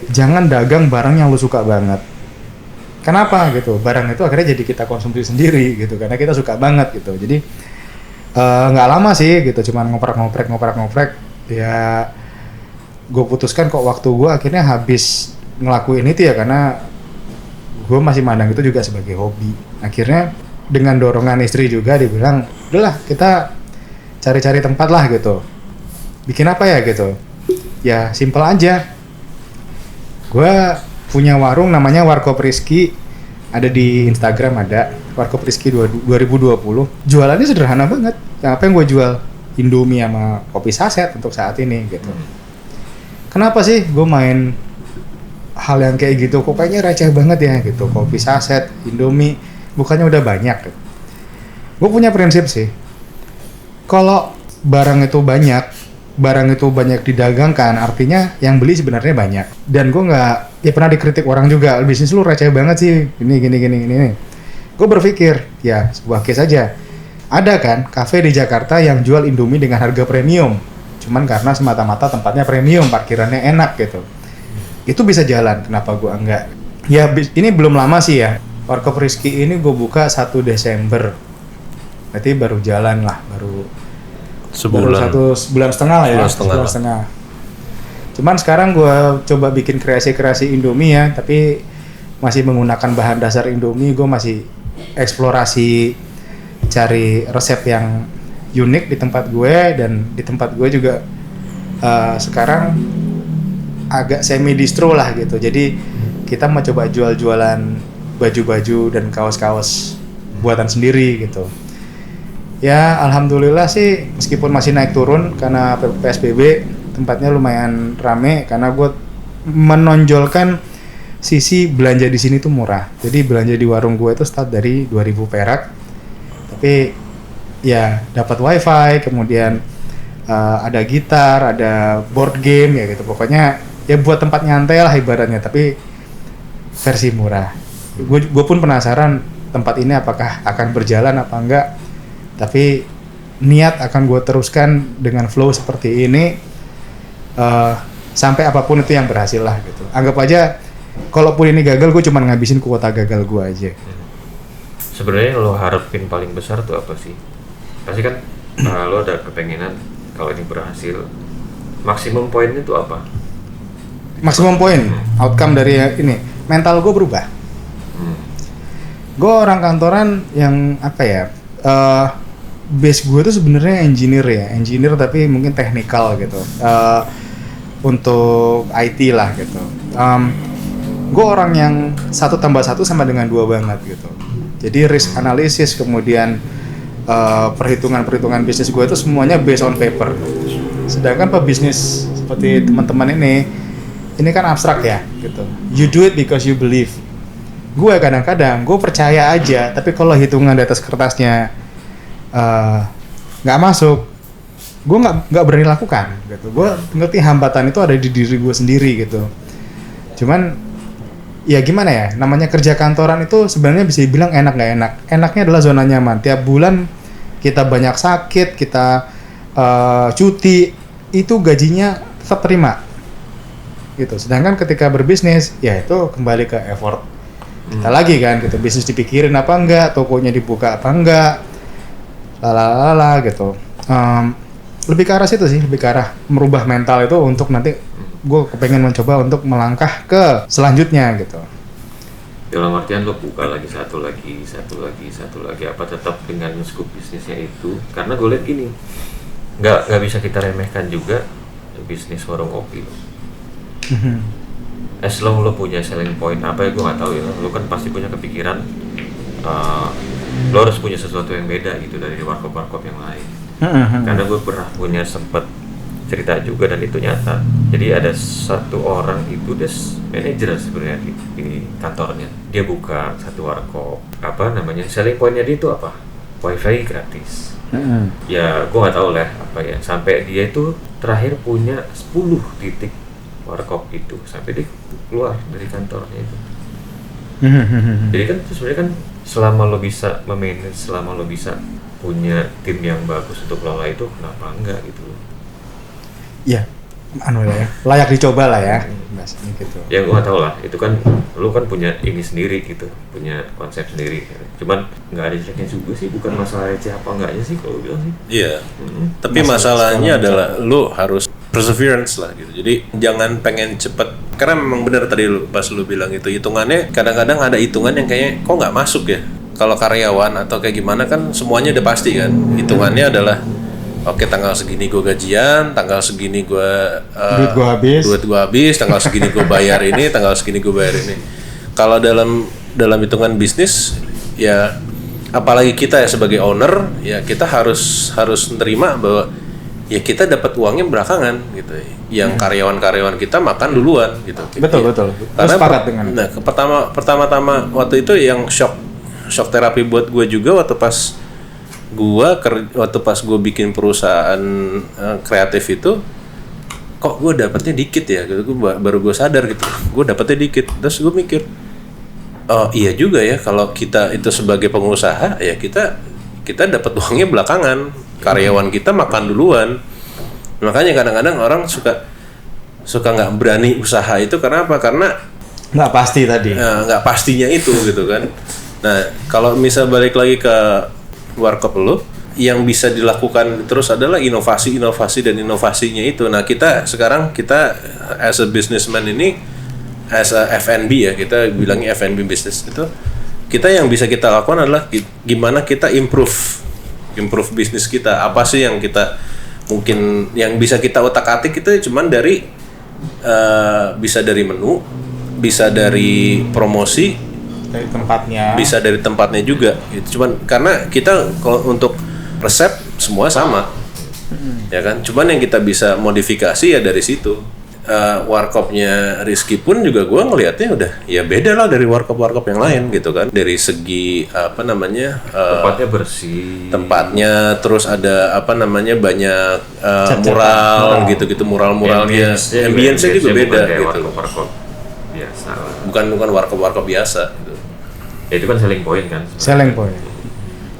jangan dagang barang yang lu suka banget. Kenapa gitu? Barang itu akhirnya jadi kita konsumsi sendiri gitu, karena kita suka banget gitu. Jadi nggak lama sih gitu, cuman ngoprek. Ya gue putuskan kok waktu gue akhirnya habis ngelakuin itu ya, karena gue masih mandang itu juga sebagai hobi. Akhirnya dengan dorongan istri juga dibilang, udahlah kita cari-cari tempat lah gitu. Bikin apa ya gitu? Ya simpel aja. Gue punya warung namanya Warkop Rizky ada di Instagram, ada Warkop Rizky 2020. Jualannya sederhana banget. Apa yang gue jual? Indomie sama kopi saset untuk saat ini gitu. Kenapa sih gue main hal yang kayak gitu? Kok kayaknya receh banget ya gitu. Kopi saset, Indomie, bukannya udah banyak gitu. Gue punya prinsip sih. Kalau barang itu banyak didagangkan, artinya yang beli sebenarnya banyak. Dan gue nggak, ya pernah dikritik orang juga, bisnis lu receh banget sih, gini. Gue berpikir, ya sebuah case aja. Ada kan kafe di Jakarta yang jual Indomie dengan harga premium, cuman karena semata-mata tempatnya premium, parkirannya enak gitu. Itu bisa jalan, kenapa gue enggak? Ya ini belum lama sih ya, Warkop Rizky ini gue buka 1 Desember. Berarti baru jalan lah, baru sebulan setengah lah ya. Sebulan setengah. Cuman sekarang gue coba bikin kreasi Indomie ya, tapi masih menggunakan bahan dasar Indomie. Gue masih eksplorasi cari resep yang unik di tempat gue, dan di tempat gue juga sekarang agak semi distro lah gitu. Jadi kita mau coba jualan baju-baju dan kaos-kaos buatan sendiri gitu. Ya alhamdulillah sih, meskipun masih naik turun karena PSBB, tempatnya lumayan rame karena gue menonjolkan sisi belanja di sini tuh murah. Jadi belanja di warung gue itu start dari 2.000 perak, tapi ya dapat wifi, kemudian ada gitar, ada board game ya gitu. Pokoknya ya buat tempat nyantai lah ibaratnya, tapi versi murah. Gue pun penasaran tempat ini apakah akan berjalan apa enggak. Tapi niat akan gue teruskan dengan flow seperti ini sampai apapun itu yang berhasil lah gitu. Anggap aja kalaupun ini gagal, gue cuma ngabisin kuota gagal gue aja. Sebenarnya lo harapin paling besar tuh apa sih? Pasti kan lo ada kepengenan kalau ini berhasil, maksimum poinnya tuh apa? Maksimum poin, outcome dari ini, mental gue berubah. Gue orang kantoran yang apa ya? Base gue tuh sebenarnya engineer tapi mungkin teknikal gitu, untuk IT lah gitu. Gue orang yang 1 + 1 sama dengan 2 banget gitu. Jadi risk analysis, kemudian perhitungan bisnis gue itu semuanya based on paper. Sedangkan pebisnis seperti teman-teman ini kan abstrak ya gitu. You do it because you believe. Gue kadang-kadang gue percaya aja, tapi kalau hitungan di atas kertasnya nggak masuk, gue nggak berani lakukan gitu. Gue ngerti hambatan itu ada di diri gue sendiri gitu. Cuman ya gimana ya, namanya kerja kantoran itu sebenarnya bisa dibilang enak nggak enak. Enaknya adalah zona nyaman. Tiap bulan kita banyak sakit, kita cuti, itu gajinya tetap terima gitu. Sedangkan ketika berbisnis ya itu kembali ke effort kita lagi kan gitu. Bisnis dipikirin apa enggak, tokonya dibuka apa enggak, lalala gitu. Lebih ke arah situ sih, lebih ke arah merubah mental itu untuk nanti gue kepengen mencoba untuk melangkah ke selanjutnya gitu. Dalam artian lo buka lagi satu lagi, apa tetap dengan scope bisnisnya itu? Karena gue lihat gini, nggak bisa kita remehkan juga bisnis warung kopi lo. As long lo punya selling point apa ya gue nggak tahu ya, lo kan pasti punya kepikiran lo harus punya sesuatu yang beda gitu dari warkop yang lain. Karena gue pernah punya sempet cerita juga dan itu nyata. Jadi ada satu orang itu manajer sebenarnya di kantornya. Dia buka satu warkop, apa namanya, selling pointnya dia itu apa? Wifi gratis. Ya gue nggak tahu lah apa ya. Sampai dia itu terakhir punya 10 titik warkop itu sampai dia keluar dari kantornya itu. Jadi kan sebenarnya kan selama lo bisa memanage, selama lo bisa punya tim yang bagus untuk kelola itu, kenapa enggak gitu? Ya, layak dicoba lah ya, bahasanya gitu. Ya gue nggak tahu lah, itu kan lo kan punya ini sendiri gitu, punya konsep sendiri. Cuman nggak ada jeleknya juga sih, bukan masalah receh apa enggaknya sih kalau bilang sih. Iya. Tapi masalahnya adalah lo harus perseverance lah gitu. Jadi jangan pengen cepet, karena memang benar tadi pas lu bilang itu hitungannya kadang-kadang ada hitungan yang kayaknya kok nggak masuk ya. Kalau karyawan atau kayak gimana kan semuanya udah pasti kan. Hitungannya adalah oke, tanggal segini gue gajian, tanggal segini gue duit gue habis, tanggal segini gue bayar ini, tanggal segini gue bayar ini. Kalau dalam dalam hitungan bisnis ya, apalagi kita ya sebagai owner ya, kita harus nerima bahwa ya kita dapat uangnya belakangan gitu. Yang karyawan-karyawan kita makan duluan gitu. Betul. Karena Sepakat dengan. Nah, pertama-tama waktu itu yang shock terapi buat gue juga waktu pas gue bikin perusahaan kreatif itu, kok gue dapetnya dikit ya gitu. Baru gue sadar gitu, gue dapetnya dikit. Terus gue mikir, oh iya juga ya, kalau kita itu sebagai pengusaha ya kita dapat uangnya belakangan, karyawan kita makan duluan. Makanya kadang-kadang orang suka nggak berani usaha itu karena apa? Karena Nggak pasti tadi. Nggak pastinya itu gitu kan. Nah, kalau misal balik lagi ke warkop lo, yang bisa dilakukan terus adalah inovasi dan inovasinya itu. Nah, kita as a businessman ini, as a F&B ya, kita bilangnya F&B business itu, kita yang bisa kita lakukan adalah gimana kita improve bisnis kita. Apa sih yang kita mungkin yang bisa kita otak-atik itu cuman dari bisa dari menu, bisa dari promosi, Dari tempatnya. bisa dari tempatnya juga. Itu cuman karena kita kalau untuk resep semua sama, ya kan. Cuman yang kita bisa modifikasi ya dari situ. Warkopnya Rizky pun juga gue ngelihatnya udah ya beda lah dari warkop yang lain gitu kan. Dari segi tempatnya bersih. Tempatnya terus ada banyak mural gitu muralnya. Ambience-nya juga beda gitu. Warkop biasa lah. Bukan warkop biasa gitu. Ya, itu kan selling point kan. Selling point.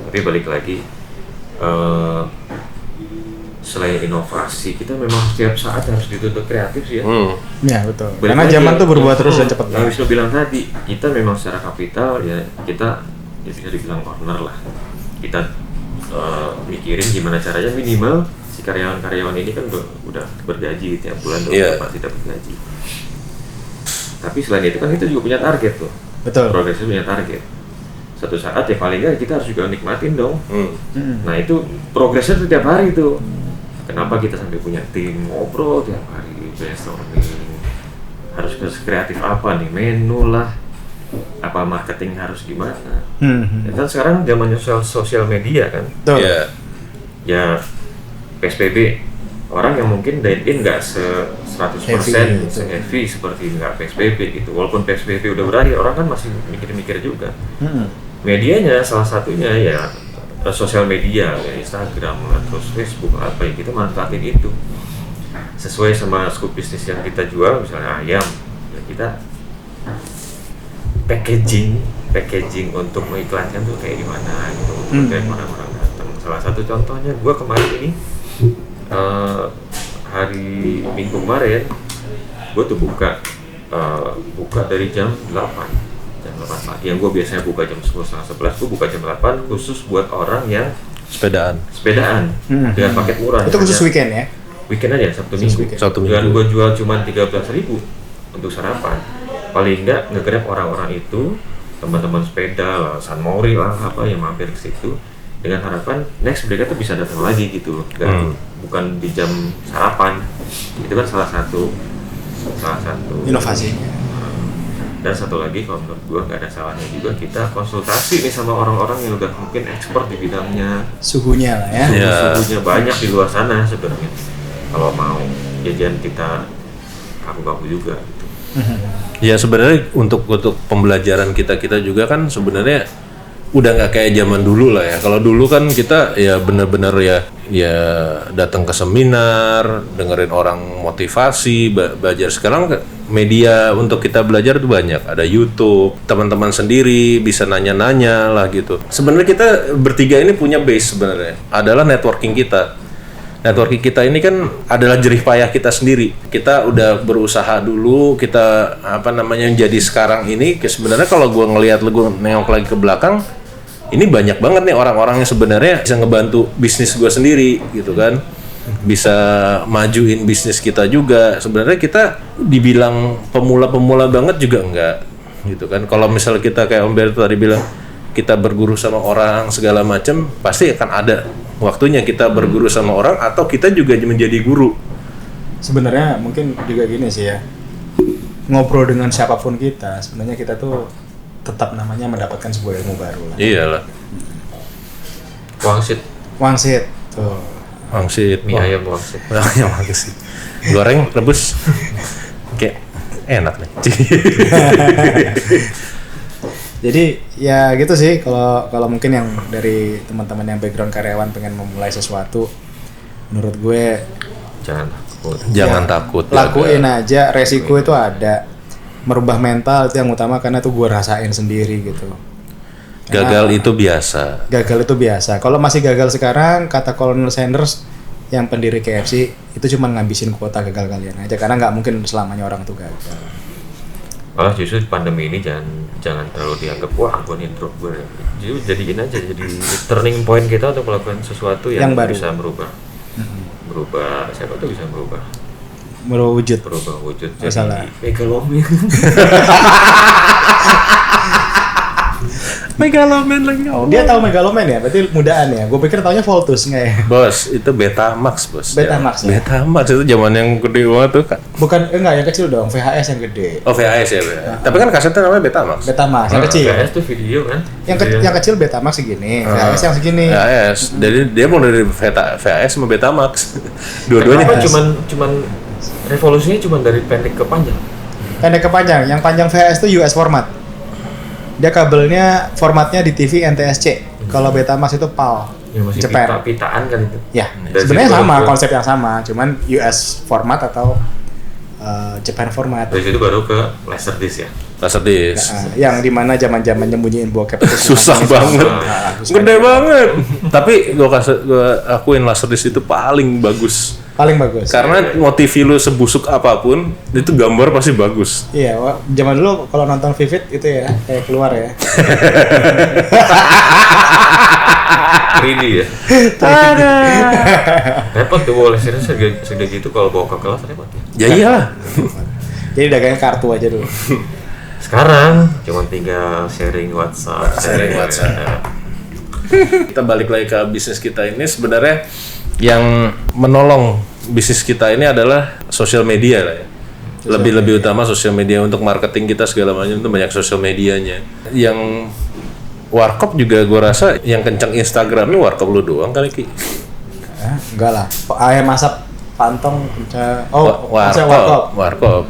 Tapi balik lagi, selain inovasi, kita memang setiap saat harus dituntut kreatif sih ya. Ya betul. Balik Karena lagi, zaman tuh berubah terus dan cepat. Yang Wisnu bilang tadi, kita memang secara kapital ya kita ya bisa dibilang owner lah. Kita mikirin gimana caranya minimal si karyawan ini kan udah bergaji tiap bulan pasti dapat gaji. Tapi selain itu kan kita juga punya target tuh. Betul. Progresnya punya target. Satu saat ya paling nggak kita harus juga nikmatin dong. Nah itu progresnya tuh tiap hari tuh. Kenapa kita sampai punya tim ngobrol tiap hari, brainstorming, harus kreatif apa nih, menu lah, apa marketing harus gimana. Ya kan sekarang zamannya sosial media kan. Betul. Ya PSBB, orang yang mungkin dine-in nggak 100% se-heavy seperti nggak PSBB gitu. Walaupun PSBB udah berakhir, orang kan masih mikir-mikir juga. Medianya salah satunya ya sosial media, ya Instagram, terus Facebook, apa yang kita manfaatin itu sesuai sama scope bisnis yang kita jual. Misalnya ayam, ya kita packaging untuk mengiklankan tuh kayak gimana gitu, kayak orang-orang datang. Salah satu contohnya, gua kemarin ini hari Minggu kemarin, gua tuh buka dari jam 8 pagi. Yang gue biasanya buka jam 10:30, gue buka jam 8 khusus buat orang yang sepedaan dengan paket murah. Itu khusus weekend ya? Weekend aja, Sabtu Minggu. Dan gue jual cuma 13.000 untuk sarapan. Paling enggak nge-grab orang-orang itu, teman-teman sepeda lah, San Mori lah, apa yang mampir ke situ, dengan harapan next mereka tuh bisa datang lagi gitu loh. Dan bukan di jam sarapan. Itu kan salah satu inovasinya. Dan satu lagi, kalau menurut gue nggak ada salahnya juga kita konsultasi nih sama orang-orang yang udah mungkin expert di bidangnya. Suhunya lah ya. Suhunya banyak di luar sana sebenarnya. Kalau mau jajan kita kaku-kaku juga. Ya sebenarnya untuk pembelajaran kita juga kan sebenarnya udah nggak kayak zaman dulu lah ya. Kalau dulu kan kita ya benar-benar ya datang ke seminar, dengerin orang motivasi, belajar. Sekarang media untuk kita belajar tuh banyak. Ada YouTube, teman-teman sendiri bisa nanya-nanya lah gitu. Sebenarnya kita bertiga ini punya base sebenarnya. Adalah networking kita. Networking kita ini kan adalah jerih payah kita sendiri. Kita udah berusaha dulu, kita jadi sekarang ini. Sebenarnya kalau gue nengok lagi ke belakang, ini banyak banget nih orang-orang yang sebenarnya bisa ngebantu bisnis gue sendiri gitu kan, bisa majuin bisnis kita juga. Sebenarnya kita dibilang pemula banget juga enggak gitu kan. Kalau misalnya kita kayak Om Berto tadi bilang kita berguru sama orang segala macam, pasti akan ada waktunya kita berguru sama orang atau kita juga menjadi guru. Sebenarnya mungkin juga gini sih ya, ngobrol dengan siapapun kita, sebenarnya kita tuh tetap namanya mendapatkan sebuah ilmu baru lah. Iyalah. Wangsit tuh. Wangsit. Mie ayam wangsit. Ayam wangsit. Goreng, rebus. Kayak enak nih. Jadi ya gitu sih kalau mungkin yang dari teman-teman yang background karyawan pengen memulai sesuatu, menurut gue Jangan takut. Lakuin aja, resiko itu ada. Merubah mental itu yang utama karena itu gue rasain sendiri gitu. Gagal itu biasa. Gagal itu biasa. Kalau masih gagal sekarang, kata Colonel Sanders yang pendiri KFC itu cuma ngabisin kuota gagal kalian aja karena nggak mungkin selamanya orang tuh gagal. Malah justru pandemi ini jangan terlalu dianggap wah gue nih drop gue. Jadi jadiin aja jadi turning point kita untuk melakukan sesuatu yang baru. bisa merubah. Siapa tuh bisa merubah Merwujud. wujud Masalah. jadi megaloman. Megaloman lagi. Dia tahu Megaloman ya? Berarti mudaan ya? Gue pikir taunya Voltus nggak ya? Bos, itu Betamax, Bos. Betamax ya? Betamax itu zaman yang gede banget tuh, Kak. Bukan, enggak yang kecil dong, VHS yang gede. Oh, VHS ya. Tapi kan kasetnya namanya Betamax. Betamax yang kecil. VHS tuh video kan. Yang kecil Betamax segini, VHS yang segini. VHS. Jadi dia mau dari VHS sama Betamax. Dua-duanya. Kenapa cuman revolusinya cuman dari pendek ke panjang? Pendek ke panjang, yang panjang VHS itu US format. Dia kabelnya formatnya di TV NTSC. Kalau Betamax itu PAL. Ya masih Jepang. pitaan kan itu. Ya, Dari sebenarnya situ sama, baru ke- konsep yang sama, cuman US format atau Japan format. Dari situ baru ke Laserdisc ya. Laserdisc. Yang dimana zaman nyembunyiin bokep itu Susah semacam itu. banget. Susah. Gede banget. Tapi gua akuin Laserdisc itu paling bagus. Paling bagus. Karena mau TV lu sebusuk apapun, itu gambar pasti bagus. Iya, zaman dulu kalau nonton Vivid itu ya kayak keluar ya. 3D ya. Repot tuh bawa Laserdisc segede gitu kalau bawa ke kelas repot. Ya iyalah. Jadi dagangnya kartu aja dulu. Sekarang cuma tinggal sharing WhatsApp. Kita balik lagi ke bisnis kita ini, sebenarnya yang menolong bisnis kita ini adalah sosial media lah ya. Lebih utama sosial media untuk marketing kita segala macam itu banyak sosial medianya. Yang warkop juga gue rasa yang kencang Instagram lu warkop lu doang kali Ki. Enggak lah. Ayam masak pantong Warkop.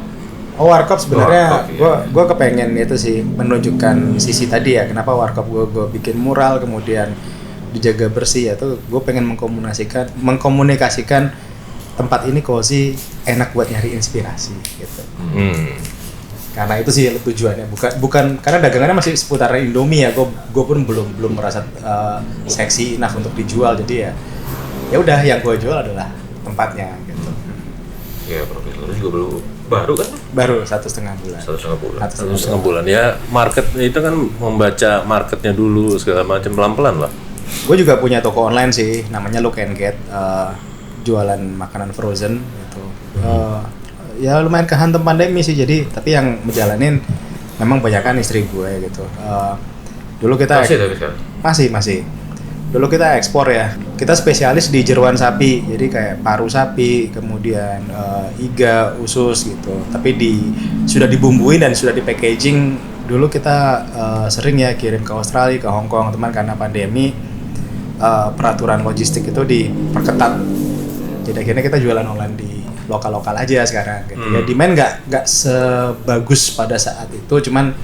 Oh, warkop sebenarnya Warkop, iya. gue kepengen itu sih menunjukkan sisi tadi ya. Kenapa warkop gue bikin mural kemudian dijaga bersih ya tuh gue pengen mengkomunikasikan tempat ini cozy, enak buat nyari inspirasi gitu. Karena itu sih tujuannya, bukan karena dagangannya masih seputar Indomie ya. Gue pun belum merasa seksi enough untuk dijual, jadi ya udah yang gue jual adalah tempatnya gitu. Ya profit lu juga baru kan? Baru 1,5 bulan. 1,5 bulan. 1,5 bulan ya, market itu kan membaca marketnya dulu segala macam pelan-pelan lah. Gue juga punya toko online sih, namanya Look and Get, jualan makanan frozen gitu. Ya lumayan kehantam pandemi sih, jadi tapi yang menjalanin memang banyakan istri gue gitu. Dulu kita Masih tapi sekarang. masih. Dulu kita ekspor ya. Kita spesialis di jeroan sapi, jadi kayak paru sapi, kemudian iga, usus gitu. Tapi sudah dibumbuin dan sudah di packaging. Dulu kita sering ya kirim ke Australia, ke Hong Kong, teman karena pandemi. Peraturan logistik itu diperketat, jadi akhirnya kita jualan online di lokal aja sekarang gitu. Ya demand nggak sebagus pada saat itu, cuman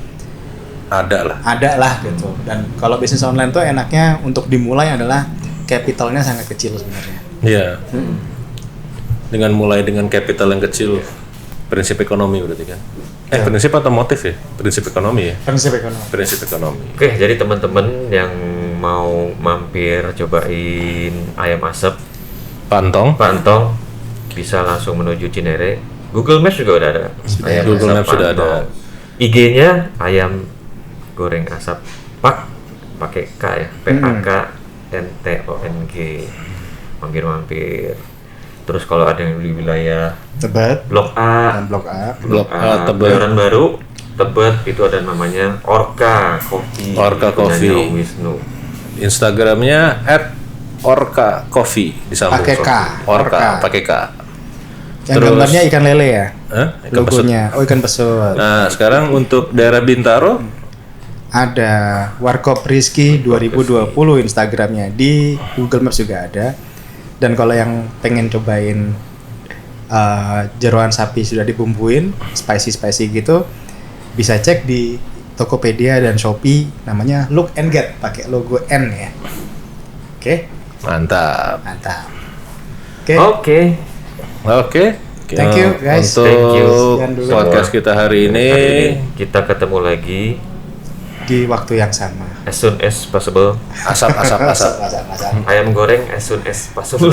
ada lah gitu. Dan kalau bisnis online tuh enaknya untuk dimulai adalah capitalnya sangat kecil sebenarnya. Iya. Dengan mulai dengan capital yang kecil, prinsip ekonomi berarti kan. Prinsip atau motif ya? Prinsip ekonomi ya? Prinsip ekonomi. Oke, jadi teman-teman yang mau mampir cobain ayam asap Pantong bisa langsung menuju Cinere. Google Maps juga udah ada. Google Maps sudah ada. IG-nya ayam goreng asap pak pakai K ya, PAKNTONG. Mampir. Terus kalau ada yang di wilayah Tebet Blok A, dan Blok A. Tebet. Kebayoran Baru, Tebet itu ada namanya Orca Coffee. Orca Coffee. Punyanya Om Wisnu. Instagramnya @orca_coffee disambung. Pakai K. Orca pakai K. Yang Terus- gambarnya ikan lele ya. Hah? Ikan pesut. Logonya. Oh, ikan pesut. Nah, sekarang untuk daerah Bintaro ada Warkop Rizky 2020 Instagramnya, di Google Maps juga ada. Dan kalau yang pengen cobain jeroan sapi sudah dibumbuin spicy gitu, bisa cek di Tokopedia dan Shopee, namanya Look and Get, pakai logo N ya. Oke. Mantap. Oke. Oke. Thank you, guys. Untuk Thank you. Sekian dulu. podcast kita hari ini. Kita ketemu lagi Di waktu yang sama. as soon as possible. Asap. Asap. Ayam goreng as soon as possible.